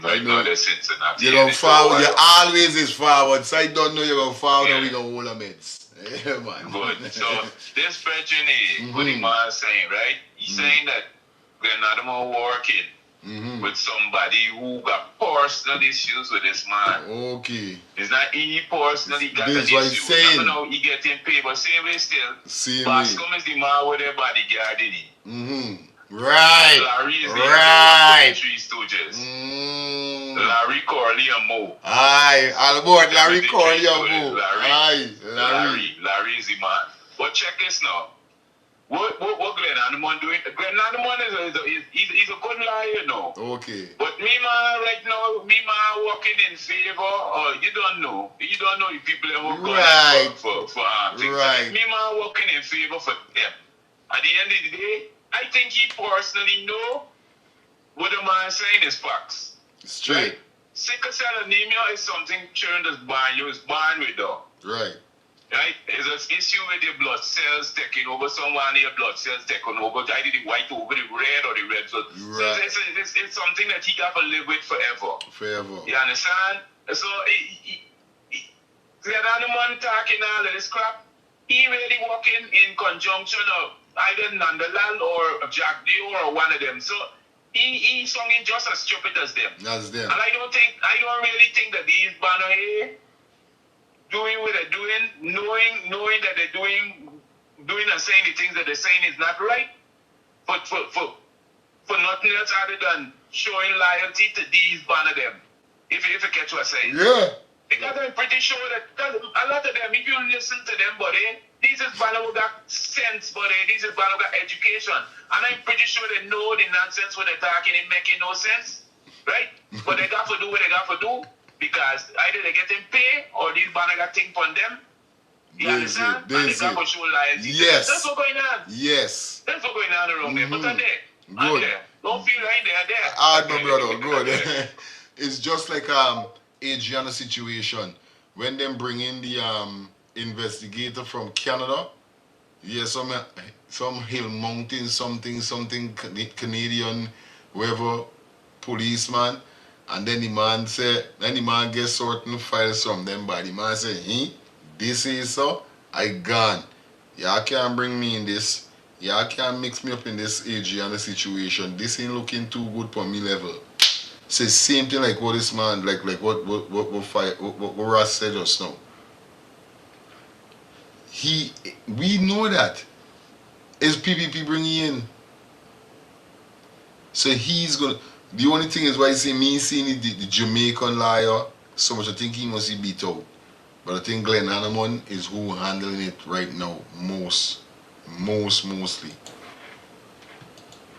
I know the Cincinnati. You don't forward, you always is forward. So I don't know you're going forward and we're going to hold a meds. Yeah, man. Good. So this person is what the man is saying, right? He's saying that we're not more working with somebody who got personal issues with this man. Okay. It's not he personally got an issue. I know he getting paid, but same way still. Bascom is the man with their bodyguarding him. Right. Larry is the Three Stooges. Larry, Corley, and Mo. Aye, all aboard Larry, Corley, and Mo. Larry is the man. But check this now. What Glenn Hanneman doing? Glenn Hanneman he's a good liar, you know. Okay. But me man right now, working in favor. You don't know if people are going for things. Right. Me man working in favor for them. At the end of the day, I think he personally know what the man is saying is facts. Straight. Sickle cell anemia is something children is born with, though. Right. right? There's an issue with your blood cells taking over. Someone your blood cells taking over. Either the white over the red or the red. So, Right. so it's something that he got to live with forever. Forever. You understand? So, the other man talking all of this crap, he really working in conjunction of either Nandaland or Jack Dio or one of them. So, he sung it just as stupid as them. That's them. And I don't really think that these banner here doing what they're doing, knowing that they're doing and saying the things that they're saying is not right, but for nothing else other than showing loyalty to these banner them. If you catch what I'm saying. Yeah. Because I'm pretty sure that a lot of them, if you listen to them, buddy, these is banner who got sense, buddy. These is banner who got education. And I'm pretty sure they know the nonsense what they're talking and making no sense. Right? But they got to do what they got to do because either they getting paid or these banner got things on them. You understand? And they got to show loyalty. Yes. That's what's going on. Yes. That's what's going on around there. But I'm there. I'm Good. there. Don't feel like they're there. No, brother. Good. It's just like Adriana situation. When them bring in the investigator from Canada, yeah, some hill mountain, something Canadian, whoever, policeman, and then the man gets certain files from them by the man say, this is so, I gone. Y'all can't bring me in this. Y'all can't mix me up in this Adriana situation. This ain't looking too good for me level. So same thing like what this man, like what Ross said just now. We know that. Is PPP bringing in? So he's gonna. The only thing is why I say me seeing the Jamaican liar so much. I think he must be beat out. But I think Glenn Hanneman is who handling it right now mostly.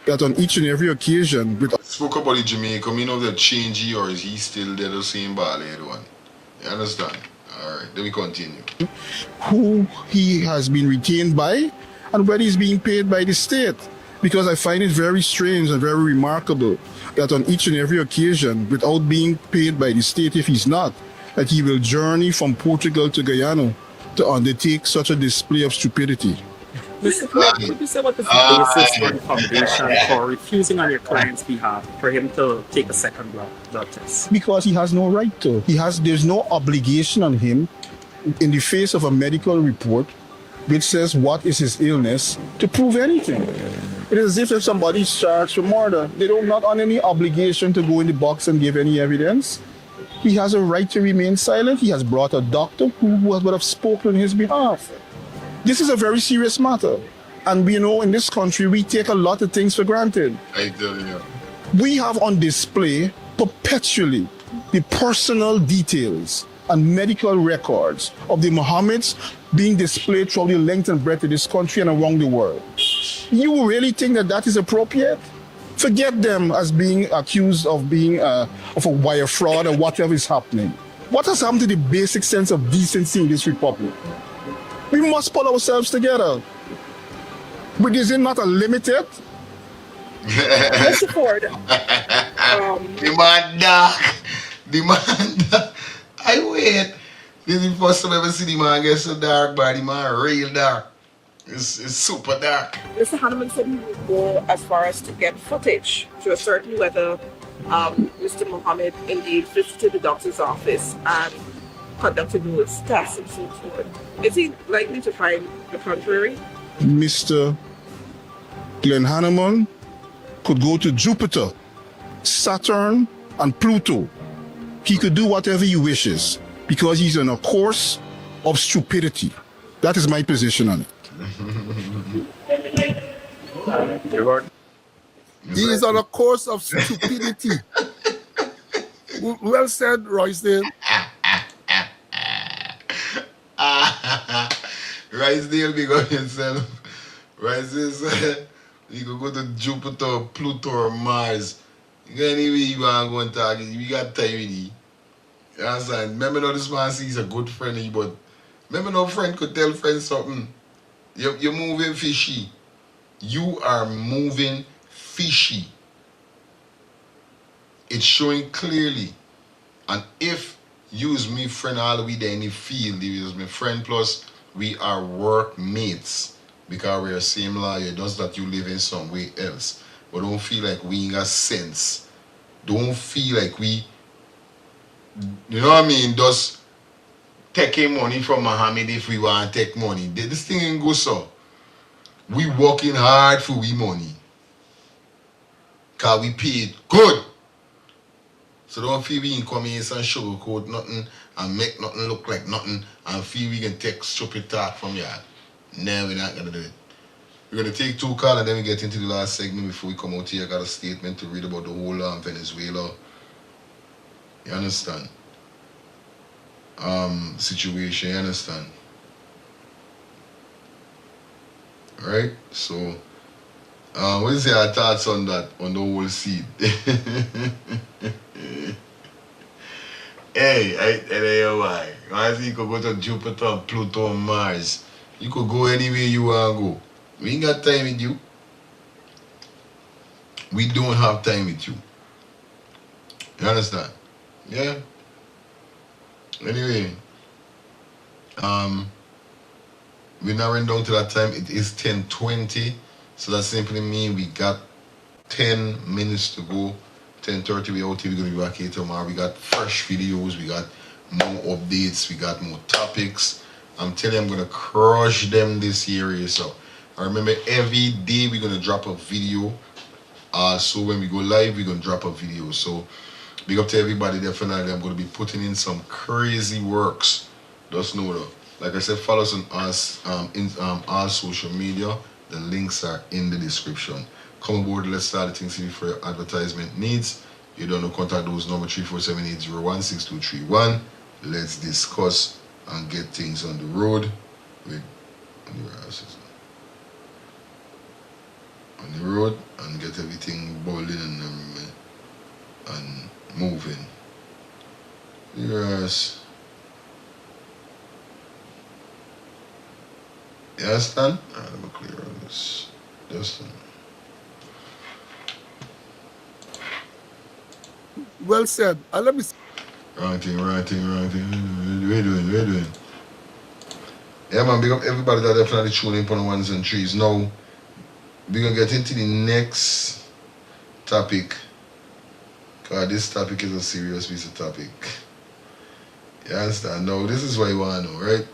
That on each and every occasion, Spoke about the Jamaica, you know that change or is he still there the same ballet one? You understand? Alright, then we continue. who he has been retained by and whether he's being paid by the state. Because I find it very strange and very remarkable that on each and every occasion, without being paid by the state if he's not, that he will journey from Portugal to Guyana to undertake such a display of stupidity. Mr. Clark, would you say what is the basis or the foundation for refusing on your client's behalf for him to take a second blood test? Because he has no right to. There's no obligation on him in the face of a medical report which says what is his illness to prove anything. It is as if somebody's charged for murder. They don't not on any obligation to go in the box and give any evidence. He has a right to remain silent. He has brought a doctor who would have spoken on his behalf. This is a very serious matter. And we know in this country, we take a lot of things for granted. I tell you. We have on display perpetually the personal details and medical records of the Mohammeds being displayed throughout the length and breadth of this country and around the world. You really think that that is appropriate? Forget them as being accused of being of a wire fraud or whatever is happening. What has happened to the basic sense of decency in this republic? We must pull ourselves together. But is it not a limited? Mr. Ford. The man dark. I wait. This is the first time I ever see the man get so dark, but the man real dark. It's super dark. Mr. Hanneman said he would go as far as to get footage to ascertain whether Mr. Mohamed indeed visited the doctor's office and conducted those tests and so forth. Is he likely to find the contrary? Mr. Glenn Hanneman could go to Jupiter, Saturn, and Pluto. He could do whatever he wishes because he's on a course of stupidity. That is my position on it. He is on a course of stupidity. Well said, Roysdale. Roysdale, big up yourself. Roysdale said you could go to Jupiter, Pluto, or Mars. Anyway, you want to go and talk, we got time with you. You understand? Remember now this man sees a good friend of you, but remember no friend could tell friend something. You're moving fishy. You are moving fishy. It's showing clearly. And if you is me friend all the way there in the field, you is my friend plus we are workmates because we're the same lawyer. It does that you live in somewhere else. But don't feel like we ain't got sense. Don't feel like we, you know what I mean, just taking money from Mohamed if we want to take money. This thing ain't go so. We working hard for we money. Because we paid good. So don't feel we can come in and sugarcoat nothing and make nothing look like nothing and feel we can take stupid talk from you. No, we're not going to do it. We're going to take 2 calls and then we get into the last segment before we come out here. I got a statement to read about the whole Venezuela. You understand? Situation, you understand? Alright? So, what is your thoughts on that, on the whole seed? Hey, I tell you why. Why you could go to Jupiter, Pluto, and Mars. You could go anywhere you want to go. We ain't got time with you. We don't have time with you. You understand? Yeah? Anyway. We're narrowing down to that time. It is 10:20. So that simply means we got 10 minutes to go. 10:30 we out here. We're going to be back here tomorrow. We got fresh videos. We got more updates. We got more topics. I'm telling you, I'm going to crush them this year. So I remember every day we're going to drop a video. So when we go live, we're going to drop a video. So big up to everybody. Definitely, I'm going to be putting in some crazy works. Just know that. Like I said, follow us on us our social media. The links are in the description. Come aboard, let's start the things for your advertisement needs. You don't know, contact those number 347-801-6231. Let's discuss and get things on the road with on the road and get everything boiling and moving. Yes. You understand? Alright, let me clear on this. Justin. Well said. Let me. Wrong thing. We're doing. Yeah, man, big up everybody that definitely tuning in on the ones and threes. Now, we're going to get into the next topic. Because this topic is a serious piece of topic. You understand? Now, this is what you want to know, right?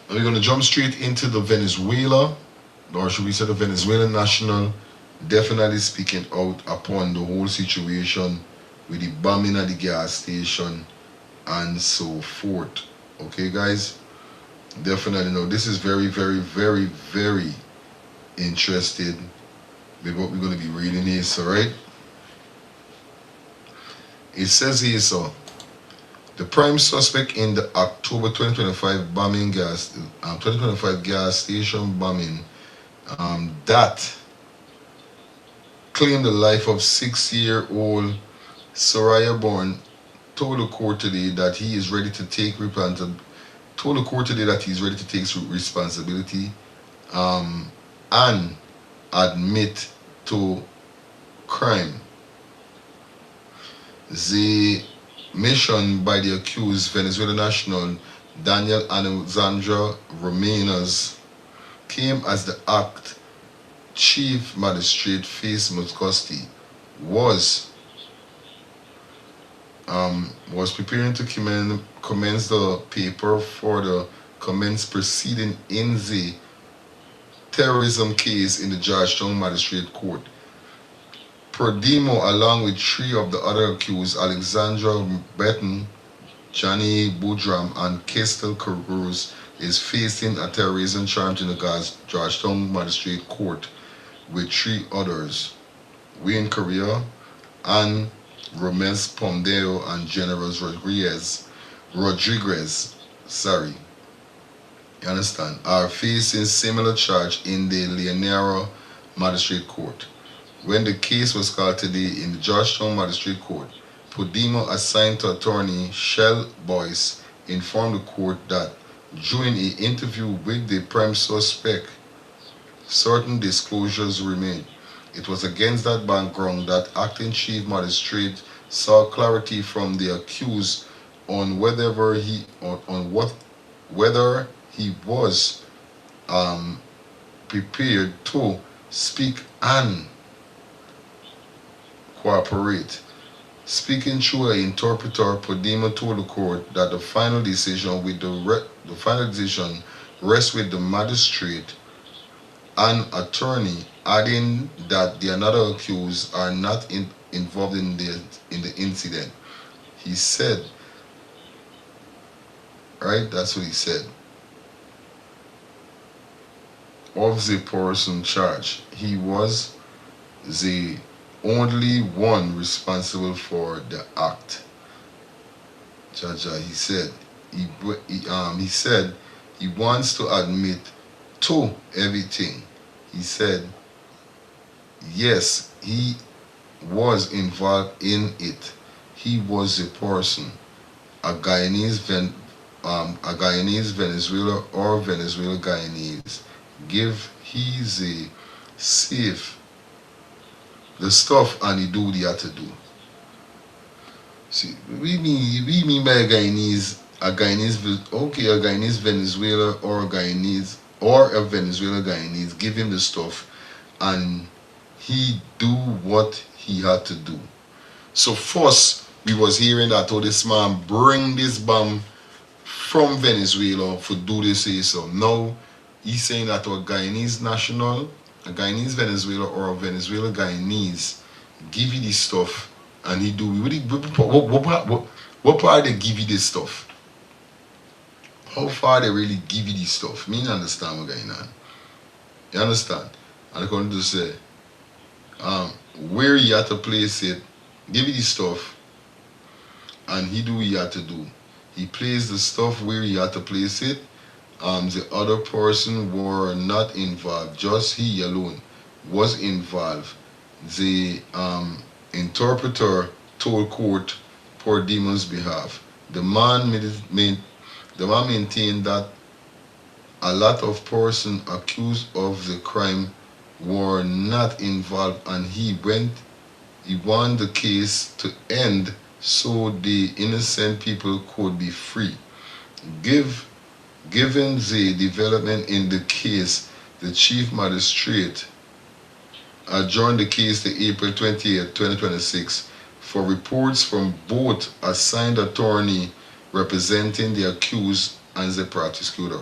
We're going to jump straight into the Venezuela, or should we say the Venezuelan national, definitely speaking out upon the whole situation with the bombing at the gas station and so forth. Okay, guys? Definitely, no, this is very, very, very, very interested with what we're going to be reading here, so right? It says here, so the prime suspect in the October 2025 bombing gas station bombing that claimed the life of 6-year-old Soraya Bourne told the court today that he is ready to take responsibility and admit to crime. The mission by the accused Venezuelan national Daniel Alexandra Romenas came as the act Chief Magistrate Face Muscosti was preparing to commence the paper for the commenced proceeding in the terrorism case in the Georgetown Magistrate Court. Prodemo, along with 3 of the other accused, Alexandra Betten, Johnny Boudram, and Kestel Cruz, is facing a terrorism charge in the Georgetown Magistrate Court with 3 others, Wayne Correa, Ann Romes Pomdeo, and General Rodriguez, you understand, are facing similar charge in the Leonera Magistrate Court. When the case was called today in the Georgetown Magistrate Court, Podimo, assigned to attorney Shell Boyce, informed the court that during an interview with the prime suspect, certain disclosures remained. It was against that background that acting chief magistrate sought clarity from the accused on whether he was prepared to speak and cooperate. Speaking through an interpreter, Podima told the court that the final decision rests with the magistrate and attorney, adding that the another accused are not involved in the incident. He said, right? That's what he said. Of the person charged, he was the only one responsible for the act. Jaja, he said he said he wants to admit to everything. He said yes, he was involved in it. He was a person, a Guyanese Venezuela or Venezuela Guyanese. Give he's a safe the stuff and he do what he had to do. See, we mean by a Guyanese Venezuela or a Venezuela Guyanese, give him the stuff and he do what he had to do. So first we was hearing that this man bring this bomb from Venezuela for do this so. Now he's saying that a Guyanese national, a Guyanese Venezuela or a Venezuela Guyanese give you this stuff and he do what part they give you this stuff? How far they really give you this stuff? Me understand what's going on. You understand? And I'm going to say where you have to place it, give you this stuff and he do what he had to do. He placed the stuff where he had to place it. The other person were not involved, just he alone was involved. The interpreter told court for Demon's behalf. The man maintained that a lot of persons accused of the crime were not involved and he wanted the case to end so the innocent people could be free. Given the development in the case, the Chief Magistrate adjourned the case to April 28, 2026 for reports from both assigned attorney representing the accused and the prosecutor.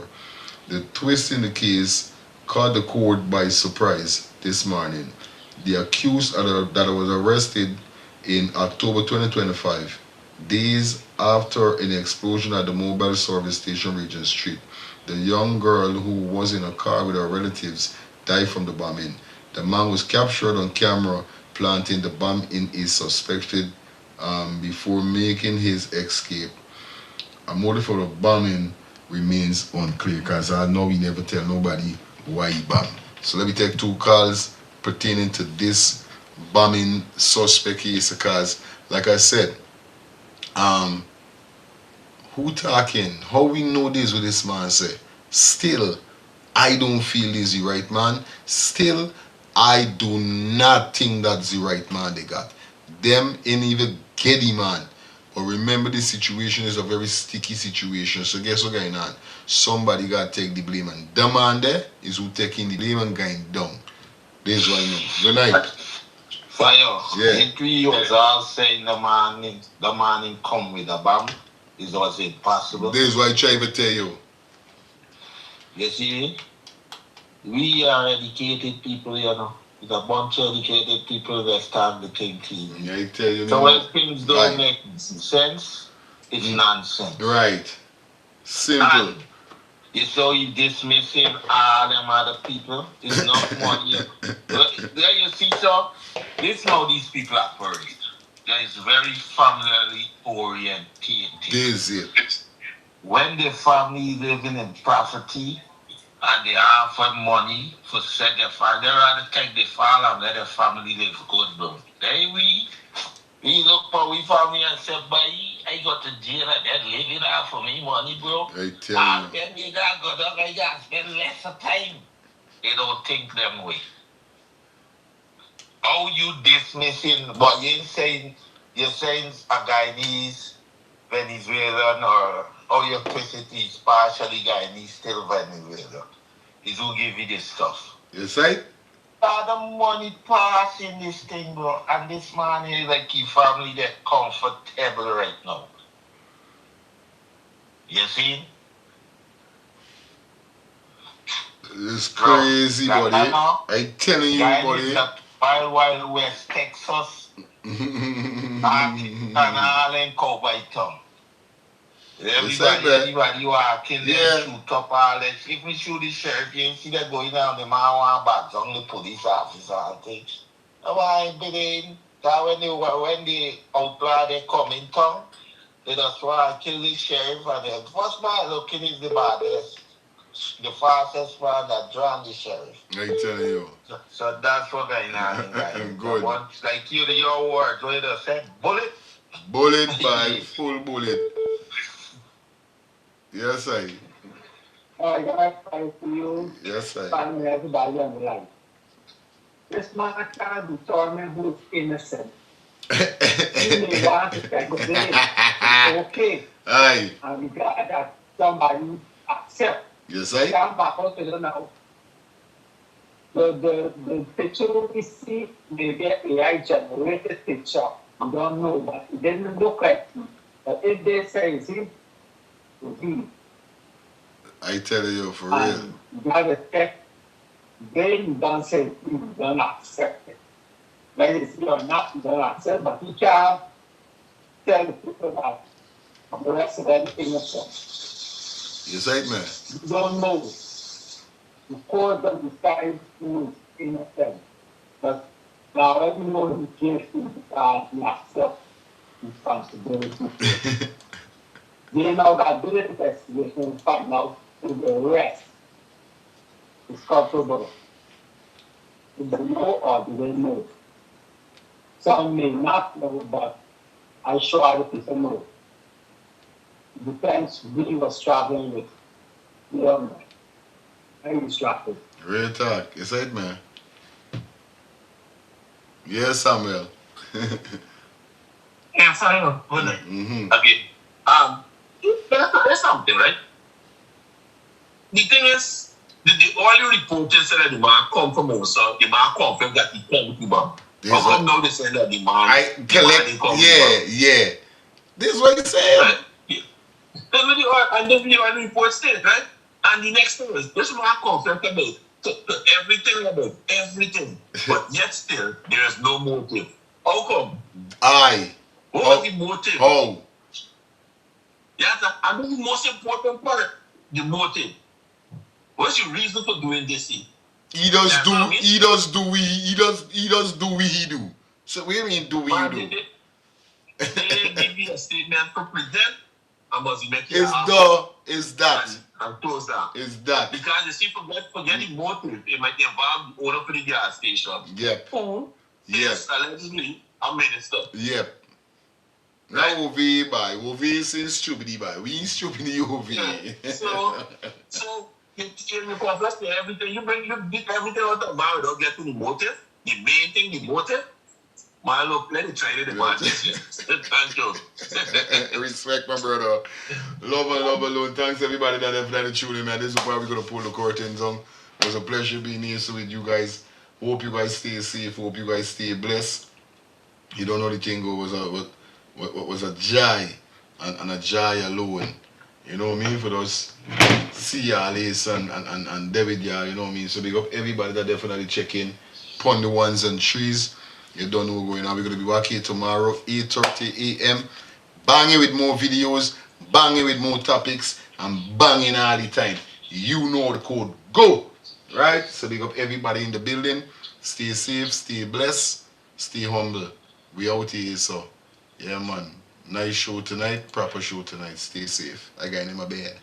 The twist in the case caught the court by surprise this morning. The accused that was arrested in October 2025, days after an explosion at the mobile service station Regent Street. The young girl who was in a car with her relatives died from the bombing. The man was captured on camera planting the bomb in a suspected before making his escape. A motive for the bombing remains unclear because I know we never tell nobody why he bombed. So let me take two calls pertaining to this bombing suspect case because like I said, who talking? How we know this what this man say? Still, I don't feel this the right man. Still, I do not think that's the right man they got. Them ain't even get the man. But remember this situation is a very sticky situation. So guess what's going on? Somebody got to take the blame and the man there is who taking the blame and going down. This is what I know. Good night. Fire. Yeah. In 3 years, I was saying the man come with a bomb. Is was it possible? This is what I try to tell you. You see, we are educated people, you know. It's a bunch of educated people that stand the thing clean. Yeah, I tell you. So when things don't make sense, it's nonsense. Right. Simple. And you saw you dismissing all them other people. It's not money. There you see, so this is how these people operate. There is very family oriented. This is it. When the family living in property and they offer money for set their family, they rather take the fall and let their family live good, bro. We look for we family and say, boy, I got to jail and they're living out for me money, bro. I tell you. Then you got to go down and spend less of time. They don't think them way. How you dismissing, but you're saying a Guyanese Venezuelan or how you twist it is partially Guyanese, still Venezuelan. Is who give you this stuff. You say? The money passing this thing, bro. And this man is like his family that comfortable right now. You see? It's crazy, bro, buddy. I'm telling you, buddy. Wild West, Texas, and all in cowboy town. Everybody walking there, shoot up all that. If we shoot the sheriff, you see that going down, the man want bags on the police officer and things. Why, when the outlaw they come in town, they just want to kill the sheriff, and the first man looking is the baddest, the fastest man that drowned the sheriff. I tell you. So that's what going on. I'm good. Once, like your words, where they said, bullet. Bullet by full bullet. Yes, I. I got to you. Yes, I. Family, everybody on the line. This man can't determine who's innocent. He may want to take a day. It's okay. Aye. I'm glad that somebody accept. Yes, I. Come back out to the now. The picture we see may be AI generated picture. I don't know, but it didn't look like it. But if they say it's him, I tell you, for real. You gotta check. They don't say you don't accept it. Whether it's you or not, you don't accept, but you can't tell the people that the rest of everything is You say it, man. you don't know. The court doesn't decide who is innocent. But now everyone who cares because you accept responsibility. They now got good investigation and find out who the rest is culpable. Do they know or do they know? Some may not know, but I'm sure other people know. It depends who he was traveling with. You don't know. Very distracted. Real talk. You say it, man. Yes, Samuel. Yeah, fine. Again. There's something, right? The thing is, the oil reporters said that the man come from also, the man come from that he come to Cuba. How come now they say that the man yeah. This is what you say. Right? Yeah. And the oil report said, right? And the next thing is, this man come from about everything. But yet still, there is no motive. How come? What was the motive? How? Yes, and the most important part, the motive. What's your reason for doing this thing? He does do what he do. So what do you mean do what he do? They give you a statement to present, and must make it is that. And close down. Is that. Because you see, forget the motive, it might involve the owner for the gas station. Yep. Yes, allegedly, I made it stuff. Yep. Now OV by OV since stupid by we stupid OV. So you confess to everything. You get everything out of man without getting the motive. The main thing, the motive. Man, look, let me try it in the Thank you. Respect, my brother. Love alone. Thanks everybody that have tuned in, man. This is why we're gonna pull the curtains on. It was a pleasure being here with you guys. Hope you guys stay safe. Hope you guys stay blessed. You don't know the thing was a joy and a joy alone. You know what I mean? For those CRLs and David, yeah, you know what I mean? So big up everybody that definitely check in. Pon the ones and threes. You don't know what's going on. We're going to be back here tomorrow, 8:30 a.m. Banging with more videos, banging with more topics, and banging all the time. You know the code. Go! Right? So big up everybody in the building. Stay safe, stay blessed, stay humble. We out here, so. Yeah, man. Nice show tonight, proper show tonight. Stay safe. I got in my bed.